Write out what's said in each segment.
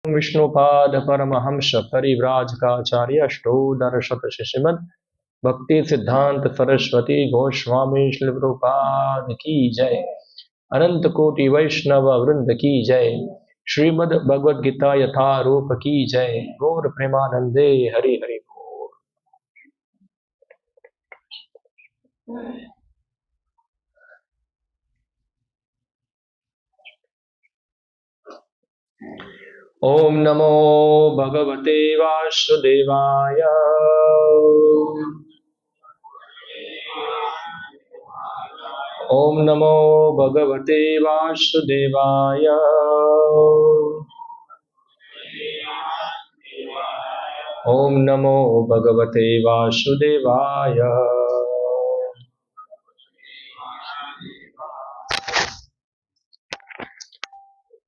विष्णुपाद परमहंस परिव्राजकाचार्य अष्टोदरशत श्रीमद् भक्ति सिद्धांत सरस्वती गोस्वामी श्री प्रभुपाद की जय। अनंत कोटि वैष्णव वृंद की जय। श्रीमद् भगवद गीता यथारूप की जय। गौर प्रेमानंदे हरि हरि बोल। ओम नमो भगवते वासुदेवाय। ओम नमो भगवते वासुदेवाय। ओम नमो भगवते वासुदेवाय।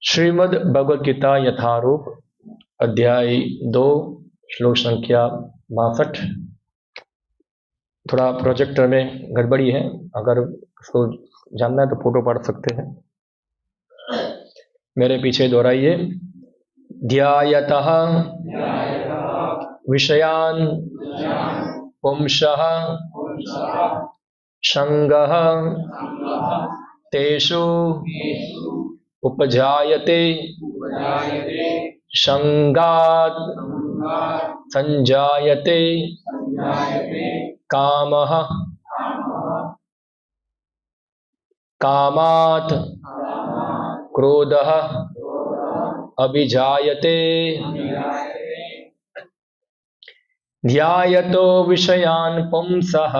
श्रीमद् भगवद गीता यथारूप अध्याय 2 श्लोक संख्या 62। थोड़ा प्रोजेक्टर में गड़बड़ी है, अगर उसको जानना है तो फोटो पढ़ सकते हैं। मेरे पीछे दोहराइए। ध्यायतः विषयान् पुंसः संगः तेषु उपजायते संगात् संजायते कामः कामात् क्रोधः अभिजायते। ध्यायतो विषयान् पुंसः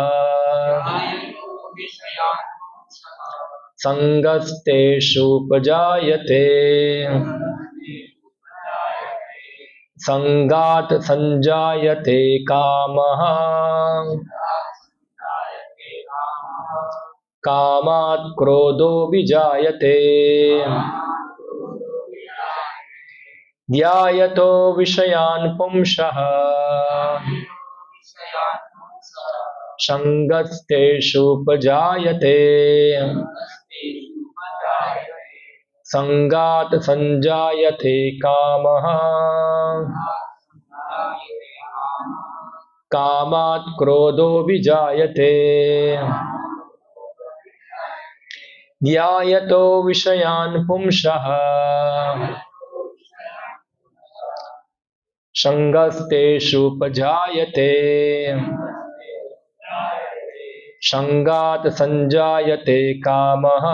संगस्तेषु उपजायते संगात् संजायते कामः कामात् क्रोधो विजायते। ध्यायतो विषयान् पुंसः संगस्तेषु उपजायते संगात् संजायते कामः कामात् क्रोधो विजायते। ध्यायतो विषयान् पुंसः संगस्तेषु उपजायते संगात् संजायते कामः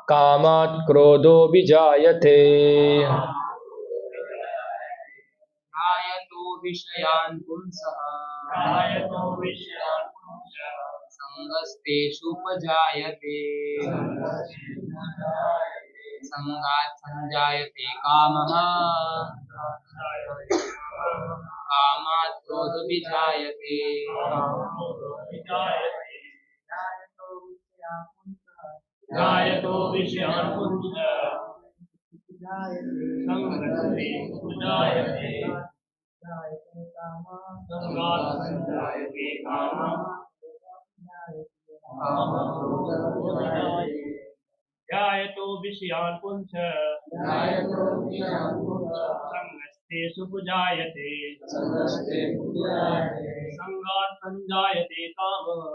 कामात् क्रोधो विजायते। ध्यायतो विषयान् पुंसः संगस्तेषु उपजायते संगात् संजायते कामः कामात् क्रोधो विजायते। ध्यायतो विषयान् पुंसः संगस्तेषु उपजायते संगात् संजायते कामः ध्यायतो विषयान् पुंसः संगस्तेषु उपजायते संगात् संजायते कामः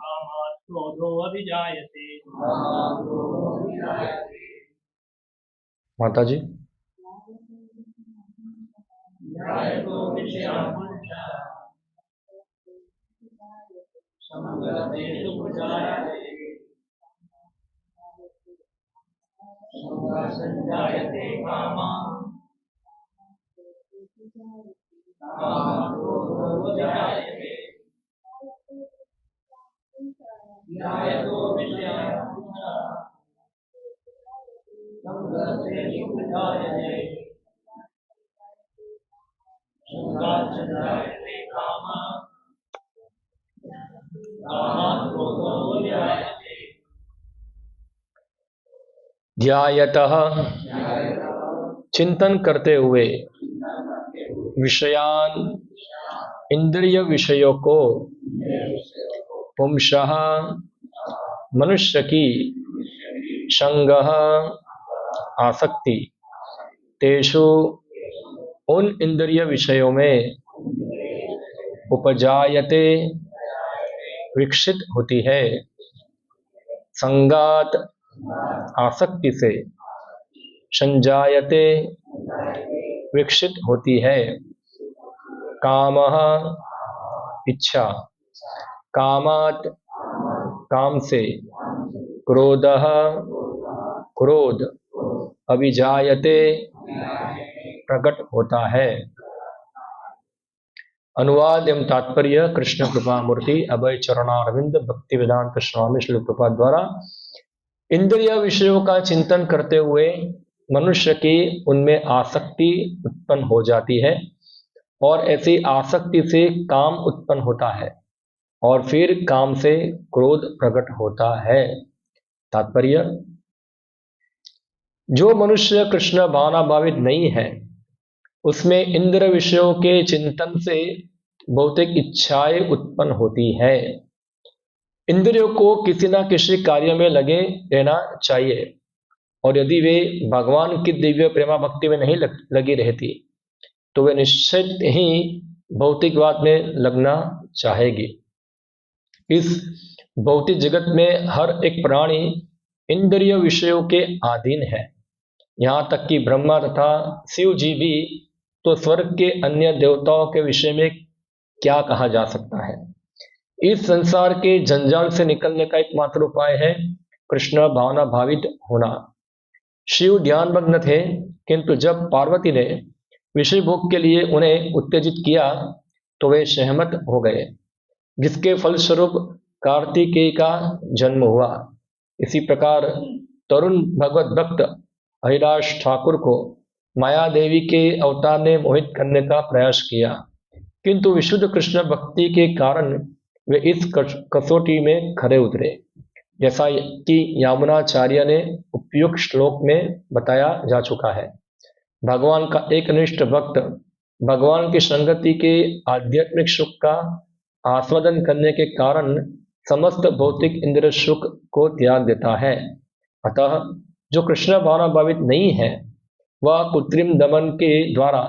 कामात् क्रोधो अभिजायते। माता जी। ध्यायतो विषयान् पुंसः संगस्तेषु उपजायते संगात् संजायते कामः कामात् क्रोधो अभिजायते। ध्यायतो विषयान् पुंसः संगस्तेषु उपजायते संगात् संजायते कामः कामात् क्रोधो अभिजायते। ध्यायतः चिंतन करते हुए विषयान इंद्रिय विषयों को पुंसः मनुष्य की संगः आसक्ति, तेषु उन इंद्रिय विषयों में, उपजायते विकसित होती है, संगात आसक्ति से, संजायते विकसित होती है, कामः इच्छा, कामात काम से, क्रोधः क्रोध, अभिजायते प्रकट होता है। अनुवाद एवं तात्पर्य कृष्ण कृपा मूर्ति अभय चरणारविंद भक्ति वेदांत स्वामी श्री प्रभुपाद द्वारा। इंद्रिय विषयों का चिंतन करते हुए मनुष्य की उनमें आसक्ति उत्पन्न हो जाती है और ऐसी आसक्ति से काम उत्पन्न होता है और फिर काम से क्रोध प्रकट होता है। तात्पर्य, जो मनुष्य कृष्ण भावनाभावित नहीं है उसमें इंद्र विषयों के चिंतन से भौतिक इच्छाएं उत्पन्न होती है। इंद्रियों को किसी न किसी कार्य में लगे रहना चाहिए और यदि वे भगवान की दिव्य प्रेमा भक्ति में नहीं लगी रहती तो वे निश्चित ही भौतिकवाद में लगना चाहेगी। इस भौतिक जगत में हर एक प्राणी इंद्रिय विषयों के अधीन है। यहाँ तक कि ब्रह्मा तथा शिव जी भी, तो स्वर्ग के अन्य देवताओं के विषय में क्या कहा जा सकता है। इस संसार के जंजाल से निकलने का एकमात्र उपाय है कृष्ण भावना भावित होना। शिव ध्यानमग्न थे, किंतु जब पार्वती ने विषय भोग के लिए उन्हें उत्तेजित किया तो वे सहमत हो गए, जिसके फलस्वरूप कार्तिकेय का जन्म हुआ। इसी प्रकार तरुण भगवत भक्त हरिदास ठाकुर को माया देवी के अवतार ने मोहित करने का प्रयास किया, किंतु विशुद्ध कृष्ण भक्ति के कारण वे इस कसौटी में खरे उतरे, जैसा कि यामुनाचार्य ने उपयुक्त श्लोक में बताया जा चुका है। भगवान का एक निष्ठ भक्त भगवान की संगति के आध्यात्मिक सुख का आस्वादन करने के कारण समस्त भौतिक इंद्रिय सुख को त्याग देता है। अतः जो कृष्ण भावना भावित नहीं है वह कृत्रिम दमन के द्वारा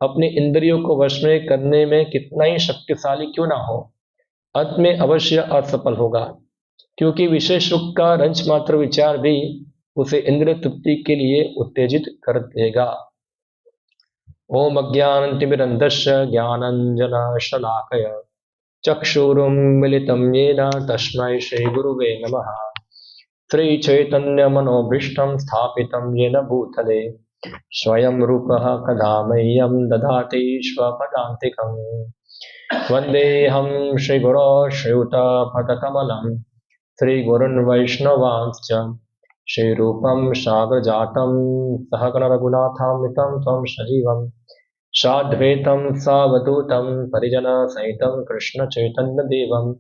अपने इंद्रियों को वश में करने में कितना ही शक्तिशाली क्यों ना हो, अंत में अवश्य असफल होगा, क्योंकि विशेष सुख का रंच मात्र विचार भी उसे इंद्रिय तृप्ति के लिए उत्तेजित कर देगा। ओम अज्ञानतिमिरन्धस्य ज्ञानाञ्जनशलाकया चक्षुरुन्मीलितं येन तस्मै श्रीगुरुवे नमः। श्रीचैतन्यमनोभीष्टं स्थापितं येन भूतले स्वयं रूपः कदा मह्यं ददाति स्वपदान्तिकम्। वन्देऽहं श्रीगुरो श्रीयुतपदकमलं श्रीगुरुन् वैष्णवांश्च श्रीरूपं साग्रजातं सहगण रघुनाथामृतं त्वं सजीवं साद्वैतं सावधूतं परिजनसहितं कृष्णचैतन्यदेवं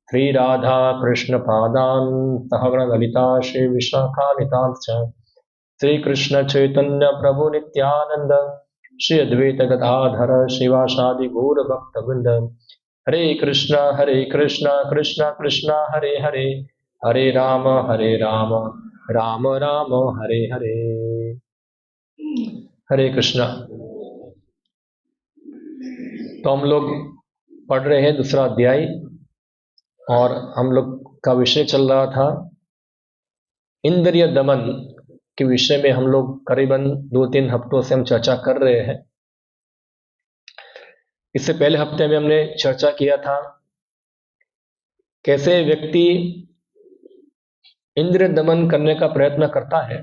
श्रीराधा कृष्णपादान् सहगण ललिता श्रीविशाखान्वितांश्च श्रीकृष्णचैतन्य प्रभु नित्यानंद श्री अद्वैत गदाधर शिवासादि गौर भक्तवृंद। हरे कृष्णा कृष्णा कृष्णा हरे हरे, हरे राम राम राम हरे हरे। हरे कृष्णा। तो हम लोग पढ़ रहे हैं दूसरा अध्याय और हम लोग का विषय चल रहा था इंद्रिय दमन के विषय में। हम लोग करीबन 2-3 हफ्तों से हम चर्चा कर रहे हैं। इससे पहले हफ्ते में हमने चर्चा किया था कैसे व्यक्ति इंद्रिय दमन करने का प्रयत्न करता है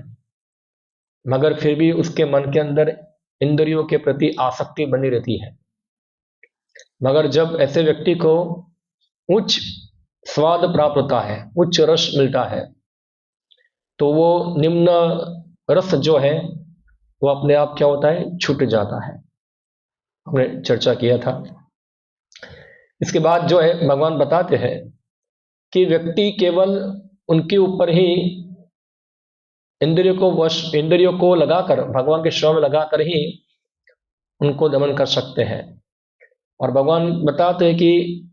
मगर फिर भी उसके मन के अंदर इंद्रियों के प्रति आसक्ति बनी रहती है। मगर जब ऐसे व्यक्ति को उच्च स्वाद प्राप्त होता है, उच्च रस मिलता है, तो वो निम्न रस जो है वो अपने आप क्या होता है, छूट जाता है। हमने चर्चा किया था। इसके बाद जो है भगवान बताते हैं कि व्यक्ति केवल उनके ऊपर ही इंद्रियों को लगाकर, भगवान के श्रम में लगाकर ही उनको दमन कर सकते हैं। और भगवान बताते हैं कि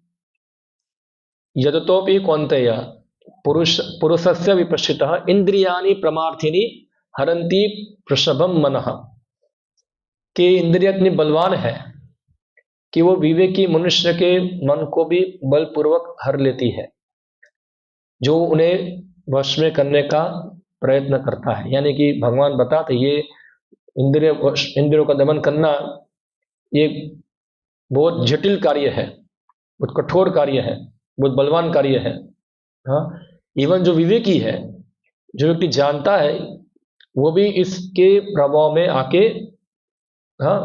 यदतोपि कौन्तेय, पुरुषस्य विपश्चितः इंद्रियाणि प्रमार्थिनी हरन्ति प्रसभम मनः, कि इंद्रिय इतनी बलवान है कि वो विवेकी मनुष्य के मन को भी बलपूर्वक हर लेती है, जो उन्हें वश में करने का प्रयत्न करता है। यानी कि भगवान बताते ये इंद्रियों का दमन करना ये बहुत जटिल कार्य है, बहुत कठोर कार्य है, बहुत बलवान कार्य है। हाँ, इवन जो विवेकी है, जो व्यक्ति जानता है, वो भी इसके प्रभाव में आके, हाँ,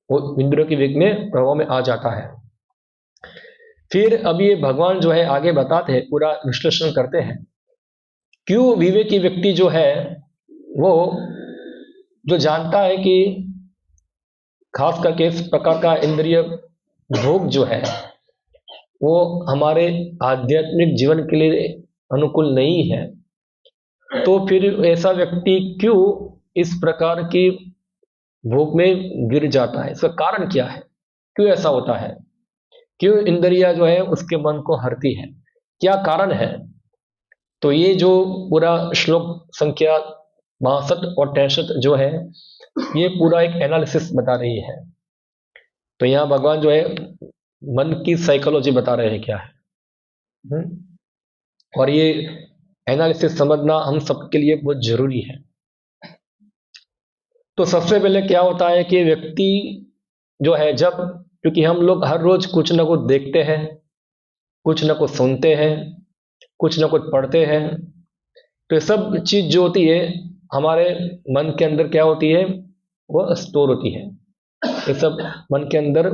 वो इंद्रियों के वेग में प्रभाव में आ जाता है। फिर अब ये भगवान जो है आगे बताते हैं, पूरा विश्लेषण करते हैं, क्यों विवेकी व्यक्ति जो है वो जो जानता है कि खास करके इस प्रकार का इंद्रिय भोग जो है वो हमारे आध्यात्मिक जीवन के लिए अनुकूल नहीं है, तो फिर ऐसा व्यक्ति क्यों इस प्रकार की भोग में गिर जाता है? इसका कारण क्या है? क्यों ऐसा होता है? क्यों इंद्रिया जो है उसके मन को हरती है? क्या कारण है? तो ये जो पूरा श्लोक संख्या 62 और 63 जो है, ये पूरा एक एनालिसिस बता रही है। तो यहाँ भगवान जो है मन की साइकोलॉजी बता रहे हैं क्या है। और ये एनालिसिस समझना हम सबके लिए बहुत जरूरी है। तो सबसे पहले क्या होता है कि व्यक्ति जो है, जब, क्योंकि हम लोग हर रोज कुछ ना कुछ देखते हैं, कुछ ना कुछ सुनते हैं, कुछ ना कुछ पढ़ते हैं, तो ये सब चीज जो होती है हमारे मन के अंदर क्या होती है, वो स्टोर होती है। ये सब मन के अंदर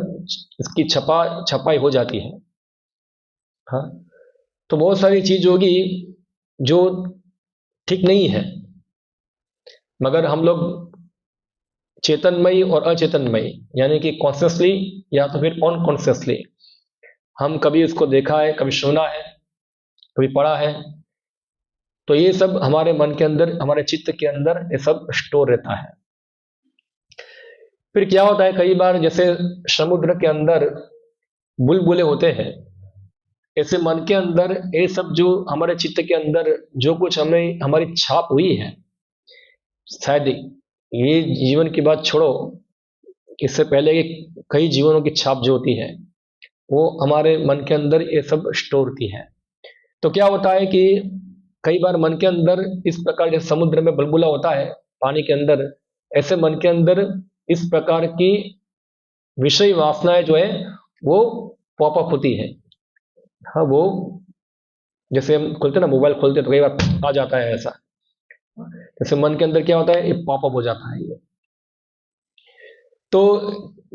इसकी छपाई हो जाती है। हाँ, तो बहुत सारी चीज होगी जो ठीक नहीं है, मगर हम लोग चेतनमयी और अचेतनमयी, यानी कि कॉन्शियसली या तो फिर अनकॉन्शियसली हम कभी इसको देखा है, कभी सुना है, कभी पढ़ा है, तो ये सब हमारे मन के अंदर, हमारे चित्त के अंदर ये सब स्टोर रहता है। फिर क्या होता है, कई बार जैसे समुद्र के अंदर बुलबुले होते हैं, ऐसे मन के अंदर ये सब जो हमारे चित्त के अंदर जो कुछ हमें हमारी छाप हुई है, शायद ये जीवन की बात छोड़ो, इससे पहले कि कई जीवनों की छाप जो होती है वो हमारे मन के अंदर ये सब स्टोर होती है। तो क्या होता है कि कई बार मन के अंदर इस प्रकार, जैसे समुद्र में बुलबुला होता है पानी के अंदर, ऐसे मन के अंदर इस प्रकार की विषय वासनाएं जो है वो पॉपअप होती है। हाँ, वो जैसे हम खोलते ना, मोबाइल खोलते तो कई बार आ जाता है ऐसा, जैसे मन के अंदर क्या होता है, ये पॉपअप हो जाता है ये। तो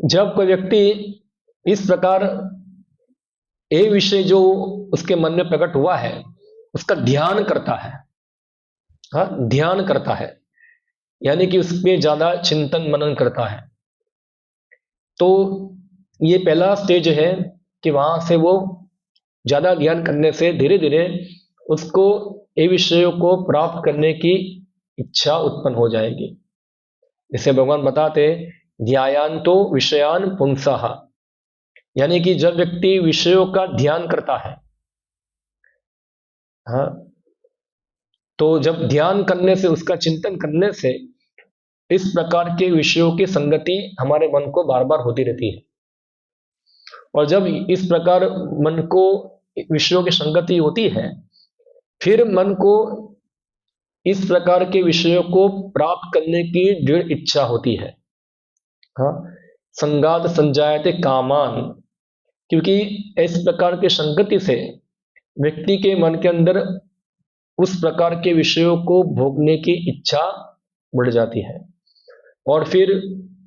जब कोई व्यक्ति इस प्रकार ये विषय जो उसके मन में प्रकट हुआ है उसका ध्यान करता है, हाँ, ध्यान करता है, यानी कि उसमें ज्यादा चिंतन मनन करता है, तो ये पहला स्टेज है कि वहां से वो ज्यादा ध्यान करने से धीरे धीरे उसको ये विषयों को प्राप्त करने की इच्छा उत्पन्न हो जाएगी। जैसे भगवान बताते, ध्यायान्तो विषयान पुंसः, यानी कि जब व्यक्ति विषयों का ध्यान करता है, हाँ, तो जब ध्यान करने से, उसका चिंतन करने से इस प्रकार के विषयों की संगति हमारे मन को बार बार होती रहती है। और जब इस प्रकार मन को विषयों की संगति होती है, फिर मन को इस प्रकार के विषयों को प्राप्त करने की दृढ़ इच्छा होती है। हाँ, संगात संजायते कामान, क्योंकि इस प्रकार की संगति से व्यक्ति के मन के अंदर उस प्रकार के विषयों को भोगने की इच्छा बढ़ जाती है। और फिर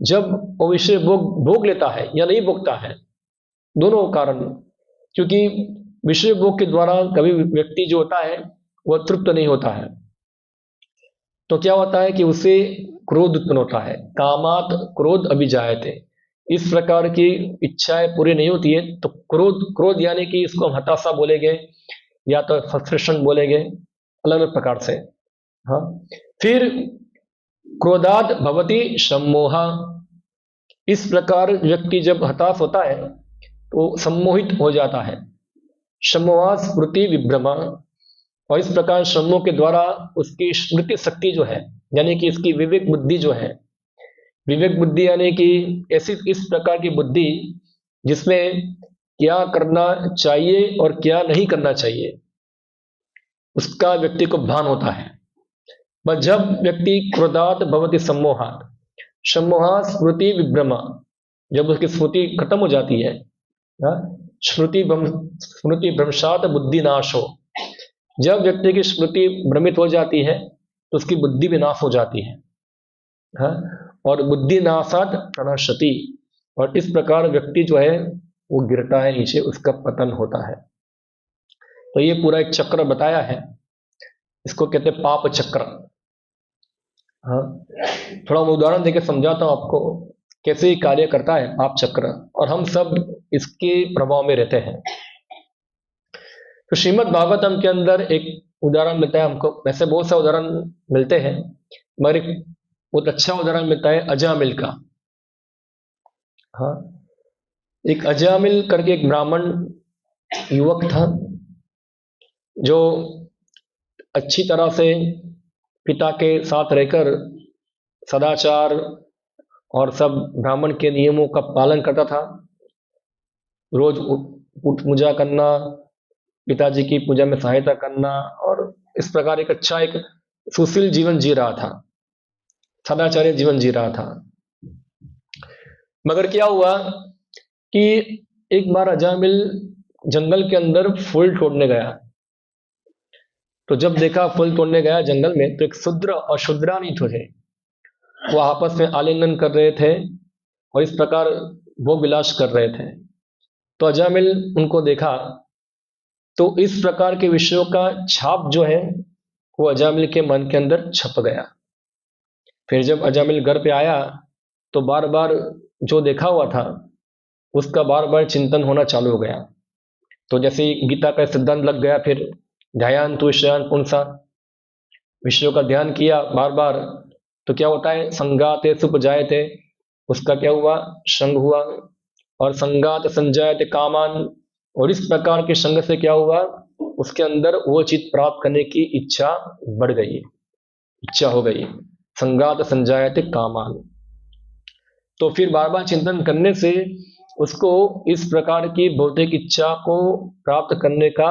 जब वो विषय भोग लेता है या नहीं भोगता है, दोनों कारण, क्योंकि विषय भोग के द्वारा कभी व्यक्ति जो होता है वह तृप्त नहीं होता है, तो क्या होता है कि उसे क्रोध उत्पन्न होता है। कामात क्रोध अभिजायते, इस प्रकार की इच्छाएं पूरी नहीं होती है तो क्रोध यानी कि इसको हम हताशा बोलेंगे या तो फ्रस्ट्रेशन बोलेंगे, अलग अलग प्रकार से। हाँ, फिर क्रोधाद भवति सम्मोहा, इस प्रकार व्यक्ति जब हताश होता है तो सम्मोहित हो जाता है। सम्मोहा स्मृति विभ्रमा, और इस प्रकार श्रमों के द्वारा उसकी स्मृति शक्ति जो है, यानी कि इसकी विवेक बुद्धि जो है, विवेक बुद्धि यानी कि ऐसी इस प्रकार की बुद्धि जिसमें क्या करना चाहिए और क्या नहीं करना चाहिए उसका व्यक्ति को भान होता है। पर जब व्यक्ति क्रोधात भवति सम्मोहात, सम्मोहात स्मृति विभ्रमा, जब उसकी स्मृति खत्म हो जाती है, स्मृति भ्रंशात बुद्धि नाश हो, जब व्यक्ति की स्मृति भ्रमित हो जाती है तो उसकी बुद्धि विनाश हो जाती है, और बुद्धि नाशात प्रणश्यति, और इस प्रकार व्यक्ति जो है वो गिरता है नीचे, उसका पतन होता है। तो ये पूरा एक चक्र बताया है, इसको कहते हैं पाप चक्र। थोड़ा मैं उदाहरण देकर समझाता हूं आपको कैसे कार्य करता है पाप चक्र, और हम सब इसके प्रभाव में रहते हैं। तो श्रीमद् भागवतम के अंदर एक उदाहरण मिलता है हमको, वैसे बहुत से उदाहरण मिलते हैं मगर एक बहुत अच्छा उदाहरण मिलता है अजामिल का। एक अजामिल करके एक ब्राह्मण युवक था जो अच्छी तरह से पिता के साथ रहकर सदाचार और सब ब्राह्मण के नियमों का पालन करता था। रोज पूजा करना, पिताजी की पूजा में सहायता करना, और इस प्रकार एक अच्छा एक सुशील जीवन जी रहा था, सदाचारी जीवन जी रहा था। मगर क्या हुआ कि एक बार अजामिल जंगल के अंदर फूल तोड़ने गया। तो जब देखा फूल तोड़ने गया जंगल में, तो एक शूद्र और शूद्रानी थे, वो आपस में आलिंगन कर रहे थे और इस प्रकार वो विलास कर रहे थे। तो अजामिल उनको देखा, तो इस प्रकार के विषयों का छाप जो है वो अजामिल के मन के अंदर छप गया। फिर जब अजामिल घर पे आया तो बार बार जो देखा हुआ था उसका बार बार चिंतन होना चालू हो गया। तो जैसे गीता का सिद्धांत लग गया, फिर ध्यान तो विषयान पुंसा, विषयों का ध्यान किया बार बार, तो क्या होता है, संगाते सुपजायते, उसका क्या हुआ, संग हुआ, और संगात संजायते कामान, और इस प्रकार के संग से क्या हुआ, उसके अंदर वो चीज प्राप्त करने की इच्छा बढ़ गई, इच्छा हो गई, संगात संजायते कामान। तो फिर बार बार चिंतन करने से उसको इस प्रकार की भौतिक इच्छा को प्राप्त करने का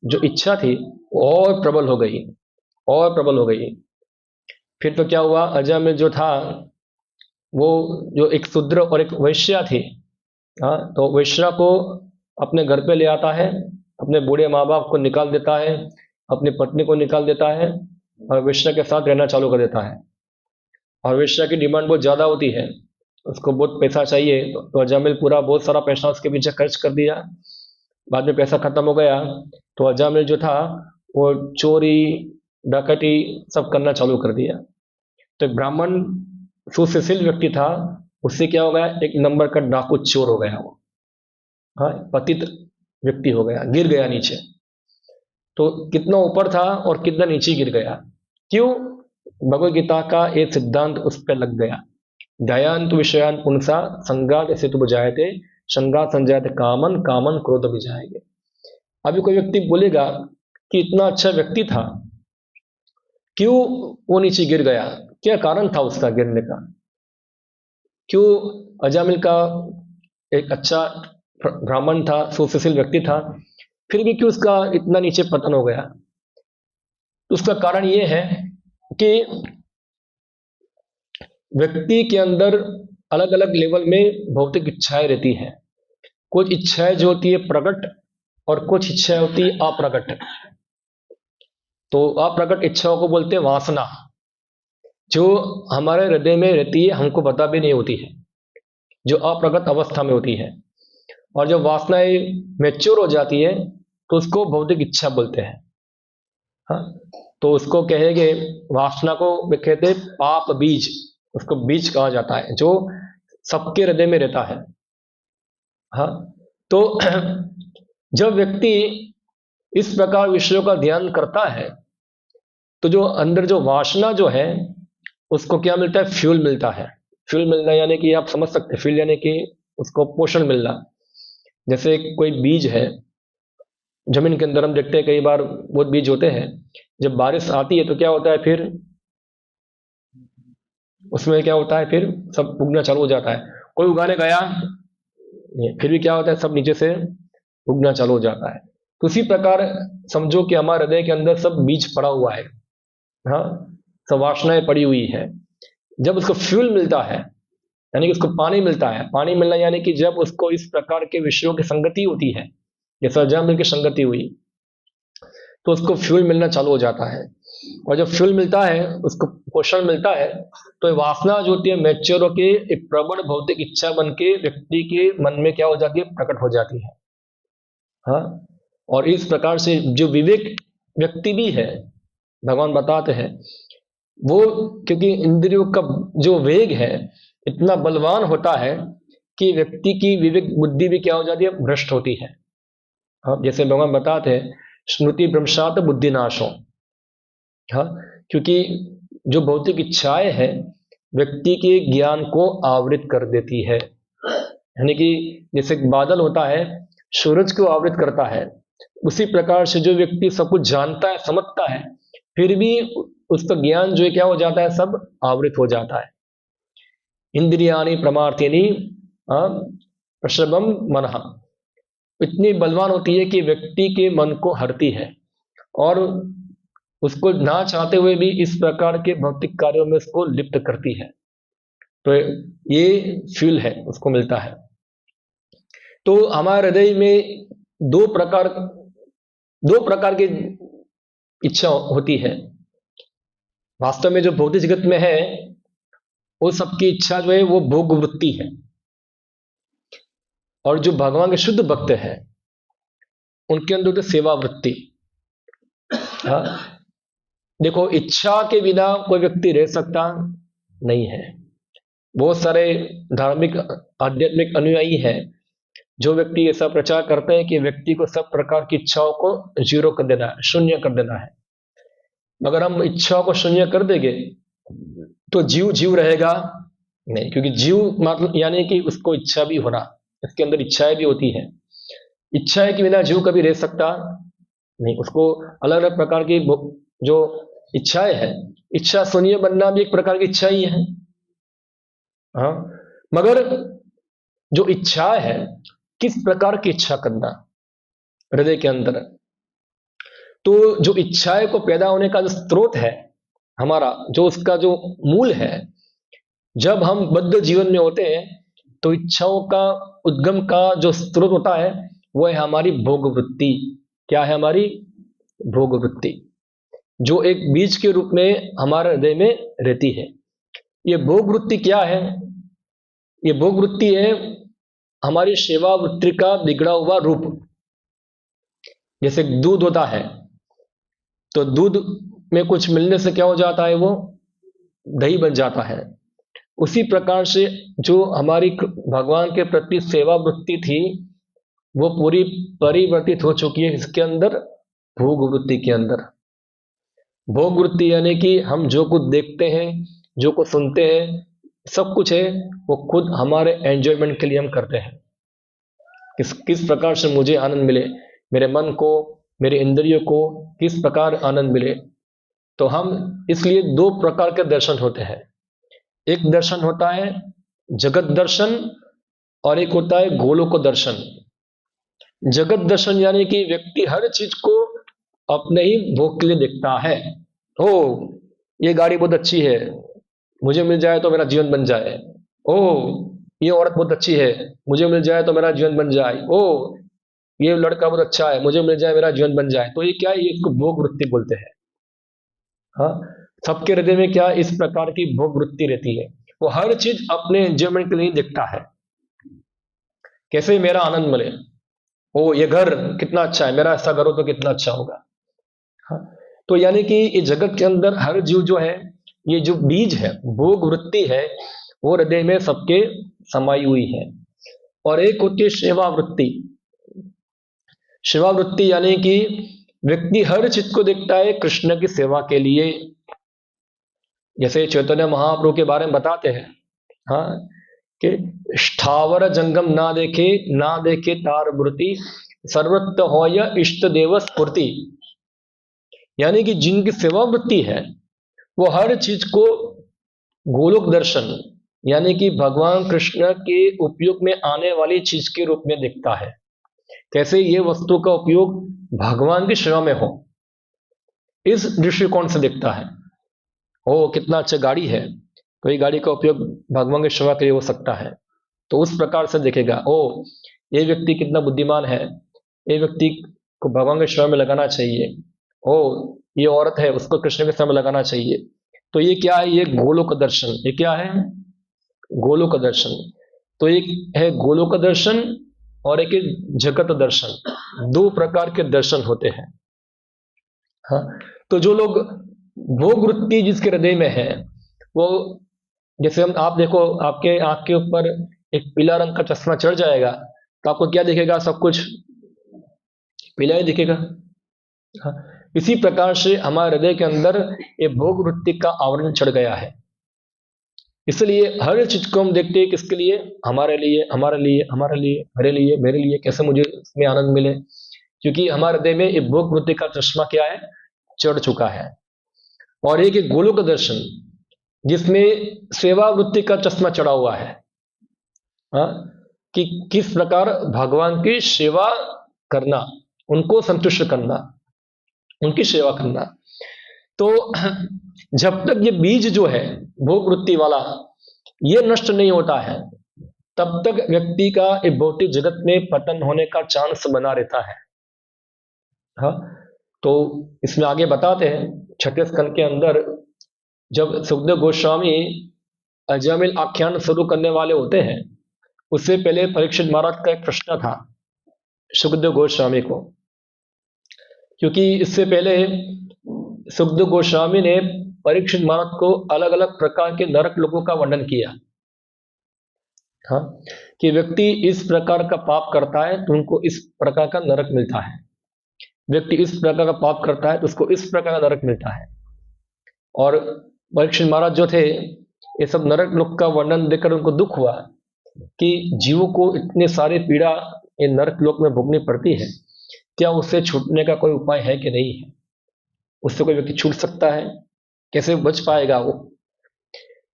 जो इच्छा थी और प्रबल हो गई, और प्रबल हो गई। फिर तो क्या हुआ, अजामिल जो था वो जो एक शूद्र और एक वैश्या थी, तो वैश्या को अपने घर पे ले आता है, अपने बूढ़े माँ बाप को निकाल देता है, अपनी पत्नी को निकाल देता है और वैश्या के साथ रहना चालू कर देता है। और वैश्या की डिमांड बहुत ज़्यादा होती है, उसको बहुत पैसा चाहिए, तो अजामिल पूरा बहुत सारा पैसा उसके पीछे खर्च कर दिया। बाद में पैसा खत्म हो गया तो अजामिल जो था वो चोरी डकैती सब करना चालू कर दिया। तो एक ब्राह्मण सुशील व्यक्ति था, उससे क्या हो गया, एक नंबर का डाकू चोर हो गया वो, पतित व्यक्ति हो गया, गिर गया नीचे। तो कितना ऊपर था और कितना नीचे गिर गया, क्यों, भगवद गीता का एक सिद्धांत उस पर लग गया, दयान विषयान पुंसा संगात सेतु बजायते संगात संजायते कामन कामन क्रोध भी जाएंगे। अभी कोई व्यक्ति बोलेगा कि इतना अच्छा व्यक्ति था, क्यों वो नीचे गिर गया, क्या कारण था उसका गिरने का, क्यों अजामिल का एक अच्छा ब्राह्मण था, सुशील व्यक्ति था, फिर भी क्यों उसका इतना नीचे पतन हो गया। तो उसका कारण ये है कि व्यक्ति के अंदर अलग अलग लेवल में भौतिक इच्छाएं रहती हैं। कुछ इच्छाएं जो होती है प्रकट और कुछ इच्छाएं होती है अप्रकट। तो अप्रकट इच्छाओं को बोलते हैं वासना, जो हमारे हृदय में रहती है, हमको पता भी नहीं होती है, जो अप्रकट अवस्था में होती है। और जब वासनाएं मैच्योर हो जाती है तो उसको भौतिक इच्छा बोलते हैं। तो उसको कहेंगे, वासना को कहते हैं पाप बीज, उसको बीज कहा जाता है, जो सबके हृदय में रहता है। तो जब व्यक्ति इस प्रकार विषयों का ध्यान करता है तो जो अंदर जो वासना जो है उसको क्या मिलता है, फ्यूल मिलता है। फ्यूल मिलना यानी कि आप समझ सकते हैं, फ्यूल यानी कि उसको पोषण मिलना। जैसे कोई बीज है, जमीन के अंदर हम देखते हैं कई बार बहुत बीज होते हैं, जब बारिश आती है तो क्या होता है, फिर उसमें क्या होता है, फिर सब उगना चालू हो जाता है। कोई उगाने गया नहीं, फिर भी क्या होता है, सब नीचे से उगना चालू हो जाता है। तो उसी प्रकार समझो कि हमारे हृदय के अंदर सब बीज पड़ा हुआ है, हाँ, सब वासनाएं पड़ी हुई है। जब उसको फ्यूल मिलता है, यानी कि उसको पानी मिलता है, पानी मिलना यानी कि जब उसको इस प्रकार के विषयों की संगति होती है, जैसा जन्म की संगति हुई, तो उसको फ्यूल मिलना चालू हो जाता है। और जब फ्यूल मिलता है, उसको पोषण मिलता है, तो ये वासना जो होती है मैच्योर होके एक प्रबल भौतिक इच्छा बन के व्यक्ति के मन में क्या हो जाती है, प्रकट हो जाती है। हाँ, और इस प्रकार से जो विवेक व्यक्ति भी है, भगवान बताते हैं, वो क्योंकि इंद्रियों का जो वेग है इतना बलवान होता है कि व्यक्ति की विवेक बुद्धि भी क्या हो जाती है, भ्रष्ट होती है। हाँ, जैसे भगवान बताते हैं, स्मृति भ्रंशात बुद्धिनाशो। हाँ, क्योंकि जो भौतिक इच्छाएं हैं व्यक्ति के ज्ञान को आवृत कर देती है। यानी कि जैसे बादल होता है सूरज को आवृत करता है, उसी प्रकार से जो व्यक्ति सब कुछ जानता है, समझता है, फिर भी उसका ज्ञान जो है क्या हो जाता है, सब आवृत हो जाता है। इंद्रियाणि प्रमार्थिनी प्रसभम मनः, इतनी बलवान होती है कि व्यक्ति के मन को हरती है और उसको ना चाहते हुए भी इस प्रकार के भौतिक कार्यों में उसको लिप्त करती है। तो ये फ्यूल है, उसको मिलता है। तो हमारे हृदय में दो प्रकार की इच्छा होती है। वास्तव में जो भौतिक जगत में है वो सबकी इच्छा जो है वो भोग वृत्ति है, और जो भगवान के शुद्ध भक्त है उनके अंदर तो सेवा वृत्ति। हाँ, देखो, इच्छा के बिना कोई व्यक्ति रह सकता नहीं है। बहुत सारे धार्मिक आध्यात्मिक अनुयायी हैं जो व्यक्ति ऐसा प्रचार करते हैं कि व्यक्ति को सब प्रकार की इच्छाओं को जीरो कर देना है, शून्य कर देना है। मगर हम इच्छाओं को शून्य कर देंगे तो जीव जीव रहेगा नहीं, क्योंकि जीव मतलब यानी कि उसको इच्छा भी होना, इसके अंदर इच्छाएं भी होती है। इच्छाएं के बिना जीव कभी रह सकता नहीं, उसको अलग अलग प्रकार की जो इच्छाएं हैं, इच्छा शून्य बनना भी एक प्रकार की इच्छा ही है। हाँ, मगर जो इच्छा है, किस प्रकार की इच्छा करना हृदय के अंदर, तो जो इच्छाएं को पैदा होने का जो स्रोत है हमारा, जो उसका जो मूल है, जब हम बद्ध जीवन में होते हैं तो इच्छाओं का उद्गम का जो स्रोत होता है वो है हमारी भोग वृत्ति। क्या है? हमारी भोग वृत्ति, जो एक बीज के रूप में हमारे हृदय में रहती है। ये भोग वृत्ति क्या है? ये भोग वृत्ति है हमारी सेवा वृत्ति का बिगड़ा हुआ रूप। जैसे दूध होता है तो दूध में कुछ मिलने से क्या हो जाता है, वो दही बन जाता है। उसी प्रकार से जो हमारी भगवान के प्रति सेवा वृत्ति थी वो पूरी परिवर्तित हो चुकी है इसके अंदर, भोग वृत्ति के अंदर। भोग वृत्ति यानी कि हम जो कुछ देखते हैं, जो कुछ सुनते हैं, सब कुछ है वो खुद हमारे एंजॉयमेंट के लिए हम करते हैं। किस प्रकार से मुझे आनंद मिले, मेरे मन को, मेरे इंद्रियों को किस प्रकार आनंद मिले। तो हम इसलिए दो प्रकार के दर्शन होते हैं। एक दर्शन होता है जगत दर्शन और एक होता है गोलोक दर्शन। जगत दर्शन यानी कि व्यक्ति हर चीज को अपने ही भोग के लिए देखता है। ओ, ये गाड़ी बहुत अच्छी है, मुझे मिल जाए तो मेरा जीवन बन जाए। ओ, ये औरत बहुत अच्छी है, मुझे मिल जाए तो मेरा जीवन बन जाए। ओ, ये लड़का बहुत अच्छा है, मुझे मिल जाए मेरा जीवन बन जाए। तो ये क्या है? ये इसको भोग वृत्ति बोलते हैं। हाँ, सबके हृदय में क्या इस प्रकार की भोग वृत्ति रहती है, वो हर चीज अपने एंजॉयमेंट के लिए देखता है, कैसे मेरा आनंद मिले। ओ, ये घर कितना अच्छा है, मेरा ऐसा घर हो तो कितना अच्छा होगा। हाँ, तो यानी कि ये जगत के अंदर हर जीव जो है, ये जो बीज है, भोग वृत्ति है, वो हृदय में सबके समाई हुई है। और एक होती है सेवा वृत्ति। सेवा वृत्ति यानी कि व्यक्ति हर चीज को देखता है कृष्ण की सेवा के लिए। जैसे चैतन्य महाप्रभु के बारे में बताते हैं, हाँ, कि स्थावर जंगम ना देखे तार वृत्ति, सर्वत्र होय इष्ट देव स्फूर्ति, यानी कि जिनकी सेवा वृत्ति है वो हर चीज को गोलोक दर्शन यानी कि भगवान कृष्ण के उपयोग में आने वाली चीज के रूप में देखता है। कैसे ये वस्तु का उपयोग भगवान की सेवा में हो, इस दृष्टिकोण से देखता है। ओ कितना अच्छा गाड़ी है, तो ये गाड़ी का उपयोग भगवान की सेवा के लिए हो सकता है, तो उस प्रकार से देखेगा। ओ ये व्यक्ति कितना बुद्धिमान है, ये व्यक्ति को भगवान की सेवा में लगाना चाहिए। ओ ये औरत है, उसको कृष्ण के सेवा में लगाना चाहिए। तो ये क्या है, ये गोलोक दर्शन। ये क्या है, गोलोक दर्शन। तो एक है गोलोक दर्शन और एक है जगत दर्शन। दो प्रकार के दर्शन होते हैं। हाँ, तो जो लोग भोग वृत्ति जिसके हृदय में है, वो जैसे हम आप देखो, आपके आंख के ऊपर एक पीला रंग का चश्मा चढ़ जाएगा तो आपको क्या दिखेगा, सब कुछ पीला ही दिखेगा। हाँ, इसी प्रकार से हमारे हृदय के अंदर ये भोग वृत्ति का आवरण चढ़ गया है। इसलिए हर चीज को हम देखते हैं किसके लिए, हमारे लिए, हमारे लिए, हमारे लिए, मेरे लिए, मेरे लिए, कैसे मुझे इसमें आनंद मिले, क्योंकि हमारे हृदय में ये भोग वृत्ति का चश्मा क्या है, चढ़ चुका है। और एक गोलोक दर्शन जिसमें सेवा वृत्ति का चश्मा चढ़ा हुआ है। हाँ, कि किस प्रकार भगवान की सेवा करना, उनको संतुष्ट करना, उनकी सेवा करना। तो जब तक ये बीज जो है भोग वृत्ति वाला ये नष्ट नहीं होता है, तब तक व्यक्ति का एक भौतिक जगत में पतन होने का चांस बना रहता है। हाँ, तो इसमें आगे बताते हैं 6ठे स्कंद के अंदर, जब सुखदेव गोस्वामी अजामिल आख्यान शुरू करने वाले होते हैं, उससे पहले परीक्षित महाराज का एक प्रश्न था सुखदेव गोस्वामी को, क्योंकि इससे पहले सुखदेव गोस्वामी ने परीक्षित महाराज को अलग अलग प्रकार के नरक लोगों का वर्णन किया। हाँ, कि व्यक्ति इस प्रकार का पाप करता है तो उनको इस प्रकार का नरक मिलता है, व्यक्ति इस प्रकार का पाप करता है तो उसको इस प्रकार का नरक मिलता है। और परीक्षित महाराज जो थे, ये सब नरक लोक का वर्णन देखकर उनको दुख हुआ कि जीवों को इतने सारे पीड़ा ये नरक लोक में भोगनी पड़ती है, क्या उससे छूटने का कोई उपाय है कि नहीं है, उससे कोई व्यक्ति छूट सकता है, कैसे बच पाएगा वो।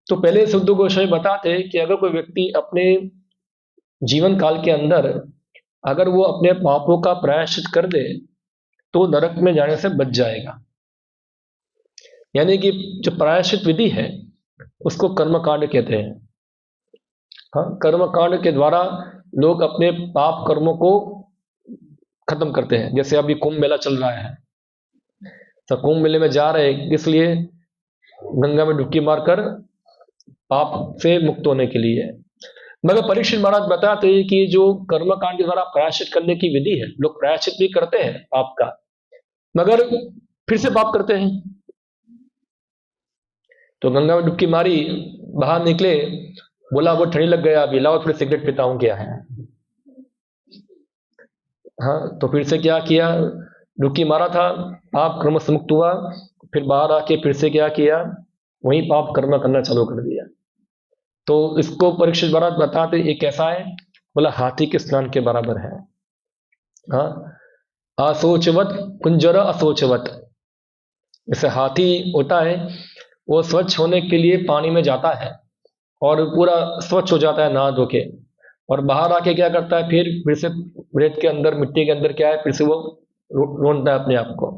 तो पहले सुखदेव गोस्वामी बताते हैं कि अगर कोई व्यक्ति अपने जीवन काल के अंदर अगर वो अपने पापों का प्रायश्चित कर दे तो नरक में जाने से बच जाएगा। यानी कि जो प्रायश्चित विधि है उसको कर्मकांड कहते हैं। हाँ, कर्मकांड के द्वारा लोग अपने पाप कर्मों को खत्म करते हैं। जैसे अभी कुंभ मेला चल रहा है, तो कुंभ मेले में जा रहे हैं इसलिए गंगा में डुबकी मारकर पाप से मुक्त होने के लिए। मगर परीक्षित महाराज बताते हैं कि जो कर्मकांड के द्वारा प्रायश्चित करने की विधि है, लोग प्रायश्चित भी करते हैं पाप का, मगर फिर से पाप करते हैं। तो गंगा में डुबकी मारी, बाहर निकले, बोला वो ठंडी लग गया, अभी लाओ थोड़ी सिगरेट पीता हूं, क्या है। हाँ, तो फिर से क्या किया, डुबकी मारा था, पाप कर्म से मुक्त हुआ, फिर बाहर आके फिर से क्या किया, वही पाप कर्म करना चालू कर दिया। तो इसको परीक्षित महाराज बताते ये कैसा है, बोला हाथी के स्नान के बराबर है। हाँ, असोचवत कुंजर असोचवत, जैसे हाथी होता है वो स्वच्छ होने के लिए पानी में जाता है और पूरा स्वच्छ हो जाता है नहा धो के, और बाहर आके क्या करता है, फिर से रेत के अंदर, मिट्टी के अंदर क्या है, फिर से वो ढूंढता है अपने आप को।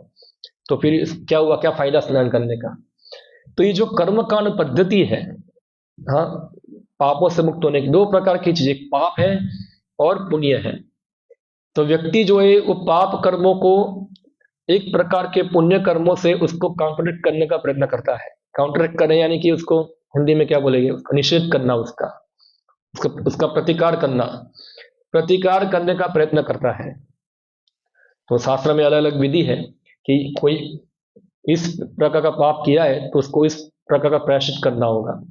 तो फिर क्या हुआ, क्या फायदा स्नान करने का। तो ये जो कर्मकांड पद्धति है, हाँ, पापों से मुक्त होने की दो प्रकार की चीज, एक पाप है और पुण्य है। तो व्यक्ति जो है वो पाप कर्मों को एक प्रकार के पुण्य कर्मों से उसको काउंटरएक्ट करने का प्रयत्न करता है। काउंटरएक्ट करने यानी कि उसको हिंदी में क्या बोलेंगे, उसका निषेध करना, उसका प्रतिकार करना, प्रतिकार करने का प्रयत्न करता है। तो शास्त्र में अलग अलग विधि है कि कोई इस प्रकार का पाप किया है तो उसको इस प्रकार का प्रायश्चित करना होगा।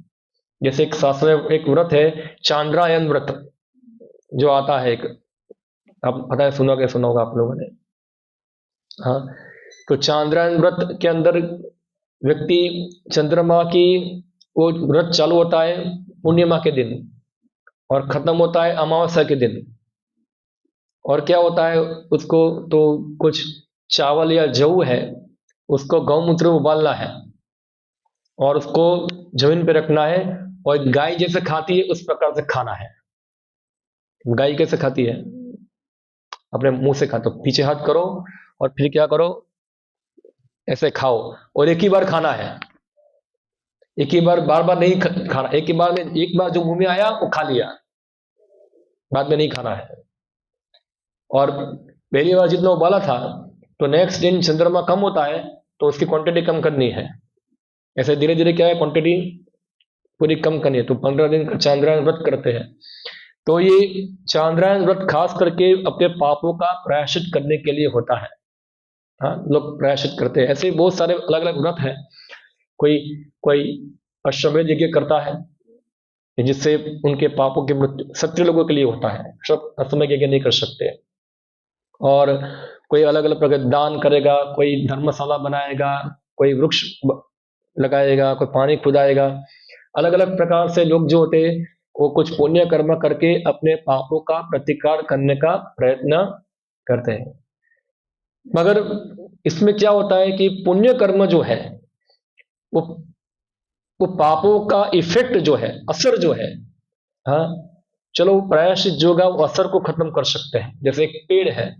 जैसे एक शास्त्र में एक व्रत है चांद्रायन व्रत जो आता है, एक आप पता है, सुना होगा आप लोगों ने। हाँ, तो चांद्रायन व्रत के अंदर व्यक्ति चंद्रमा की वो व्रत चालू होता है पूर्णिमा के दिन और खत्म होता है अमावस्या के दिन। और क्या होता है उसको, तो कुछ चावल या जौ है, उसको गौमूत्र में उबालना है और उसको जमीन पे रखना है, और गाय जैसे खाती है उस प्रकार से खाना है। गाय कैसे खाती है, अपने मुंह से खाते, पीछे हाथ करो और फिर क्या करो, ऐसे खाओ, और एक ही बार खाना है, एक ही बार, बार बार नहीं खाना, एक ही बार में, एक बार जो मुंह में आया वो खा लिया, बाद में नहीं खाना है। और पहली बार जितना उबाला था, तो नेक्स्ट दिन चंद्रमा कम होता है तो उसकी क्वांटिटी कम करनी है, ऐसे धीरे धीरे क्या है क्वांटिटी पूरी कम करनी है। तो 15 दिन का चांद्रायण व्रत करते हैं। तो ये चांद्रायण व्रत खास करके अपने पापों का प्रायश्चित करने के लिए होता है। हाँ, लोग प्रायश्चित करते हैं। ऐसे बहुत सारे अलग अलग व्रत हैं। कोई कोई अश्वमेध यज्ञ करता है जिससे उनके पापों की मृत्यु, क्षत्रिय लोगों के लिए होता है, सब अश्वमेध यज्ञ नहीं कर सकते। और कोई अलग अलग प्रकार दान करेगा, कोई धर्मशाला बनाएगा, कोई वृक्ष लगाएगा, कोई पानी खुदाएगा। अलग अलग प्रकार से लोग जो होते हैं वो कुछ पुण्य कर्म करके अपने पापों का प्रतिकार करने का प्रयत्न करते हैं। मगर इसमें क्या होता है कि पुण्य कर्म जो है वो पापों का इफेक्ट जो है, असर जो है, हाँ, चलो प्रायश्चित जो होगा वो असर को खत्म कर सकते हैं। जैसे एक पेड़ है,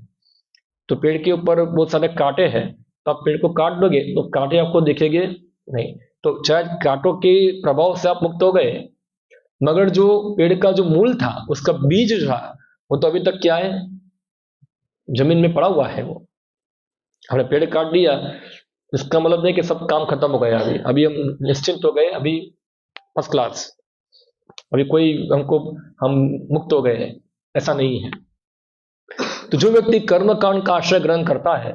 तो पेड़ के ऊपर बहुत सारे कांटे हैं, तो आप पेड़ को काट दोगे तो कांटे आपको दिखेंगे नहीं, तो चाहे कांटों के प्रभाव से आप मुक्त हो गए, मगर जो पेड़ का जो मूल था, उसका बीज जो था, वो तो अभी तक क्या है, जमीन में पड़ा हुआ है। वो हमने पेड़ काट दिया, इसका मतलब नहीं कि सब काम खत्म हो गया, अभी हम निश्चिंत हो गए, अभी फर्स्ट क्लास, अभी कोई हमको, हम मुक्त हो गए, ऐसा नहीं है। तो जो व्यक्ति कर्म कांड का आश्रय ग्रहण करता है,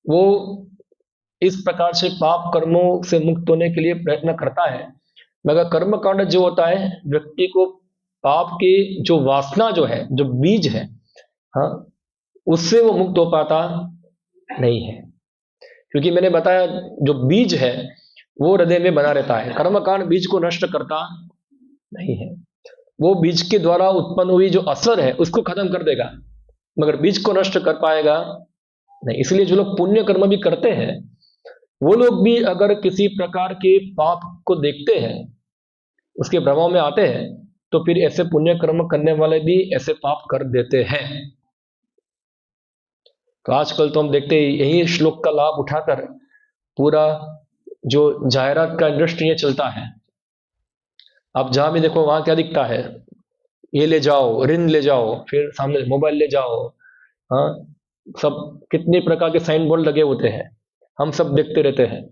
वो इस प्रकार से पाप कर्मों से मुक्त होने के लिए प्रयत्न करता है। मगर कर्म कांड जो होता है, व्यक्ति को पाप की जो वासना जो है, जो बीज है, हाँ, उससे वो मुक्त हो पाता नहीं है। क्योंकि मैंने बताया जो बीज है वो हृदय में बना रहता है, कर्मकांड बीज को नष्ट करता नहीं है। वो बीज के द्वारा उत्पन्न हुई जो असर है उसको खत्म कर देगा, मगर बीज को नष्ट कर पाएगा नहीं। इसलिए जो लोग पुण्य कर्म भी करते हैं, वो लोग भी अगर किसी प्रकार के पाप को देखते हैं, उसके प्रभाव में आते हैं, तो फिर ऐसे पुण्य कर्म करने वाले भी ऐसे पाप कर देते हैं। तो आजकल तो हम देखते हैं यही श्लोक का लाभ उठाकर पूरा जो जाहिरात का इंडस्ट्री है चलता है। आप जहां भी देखो वहां क्या दिखता है, ये ले जाओ, ऋण ले जाओ, फिर सामने मोबाइल ले जाओ, हाँ, सब कितने प्रकार के साइन बोर्ड लगे होते हैं, हम सब देखते रहते हैं।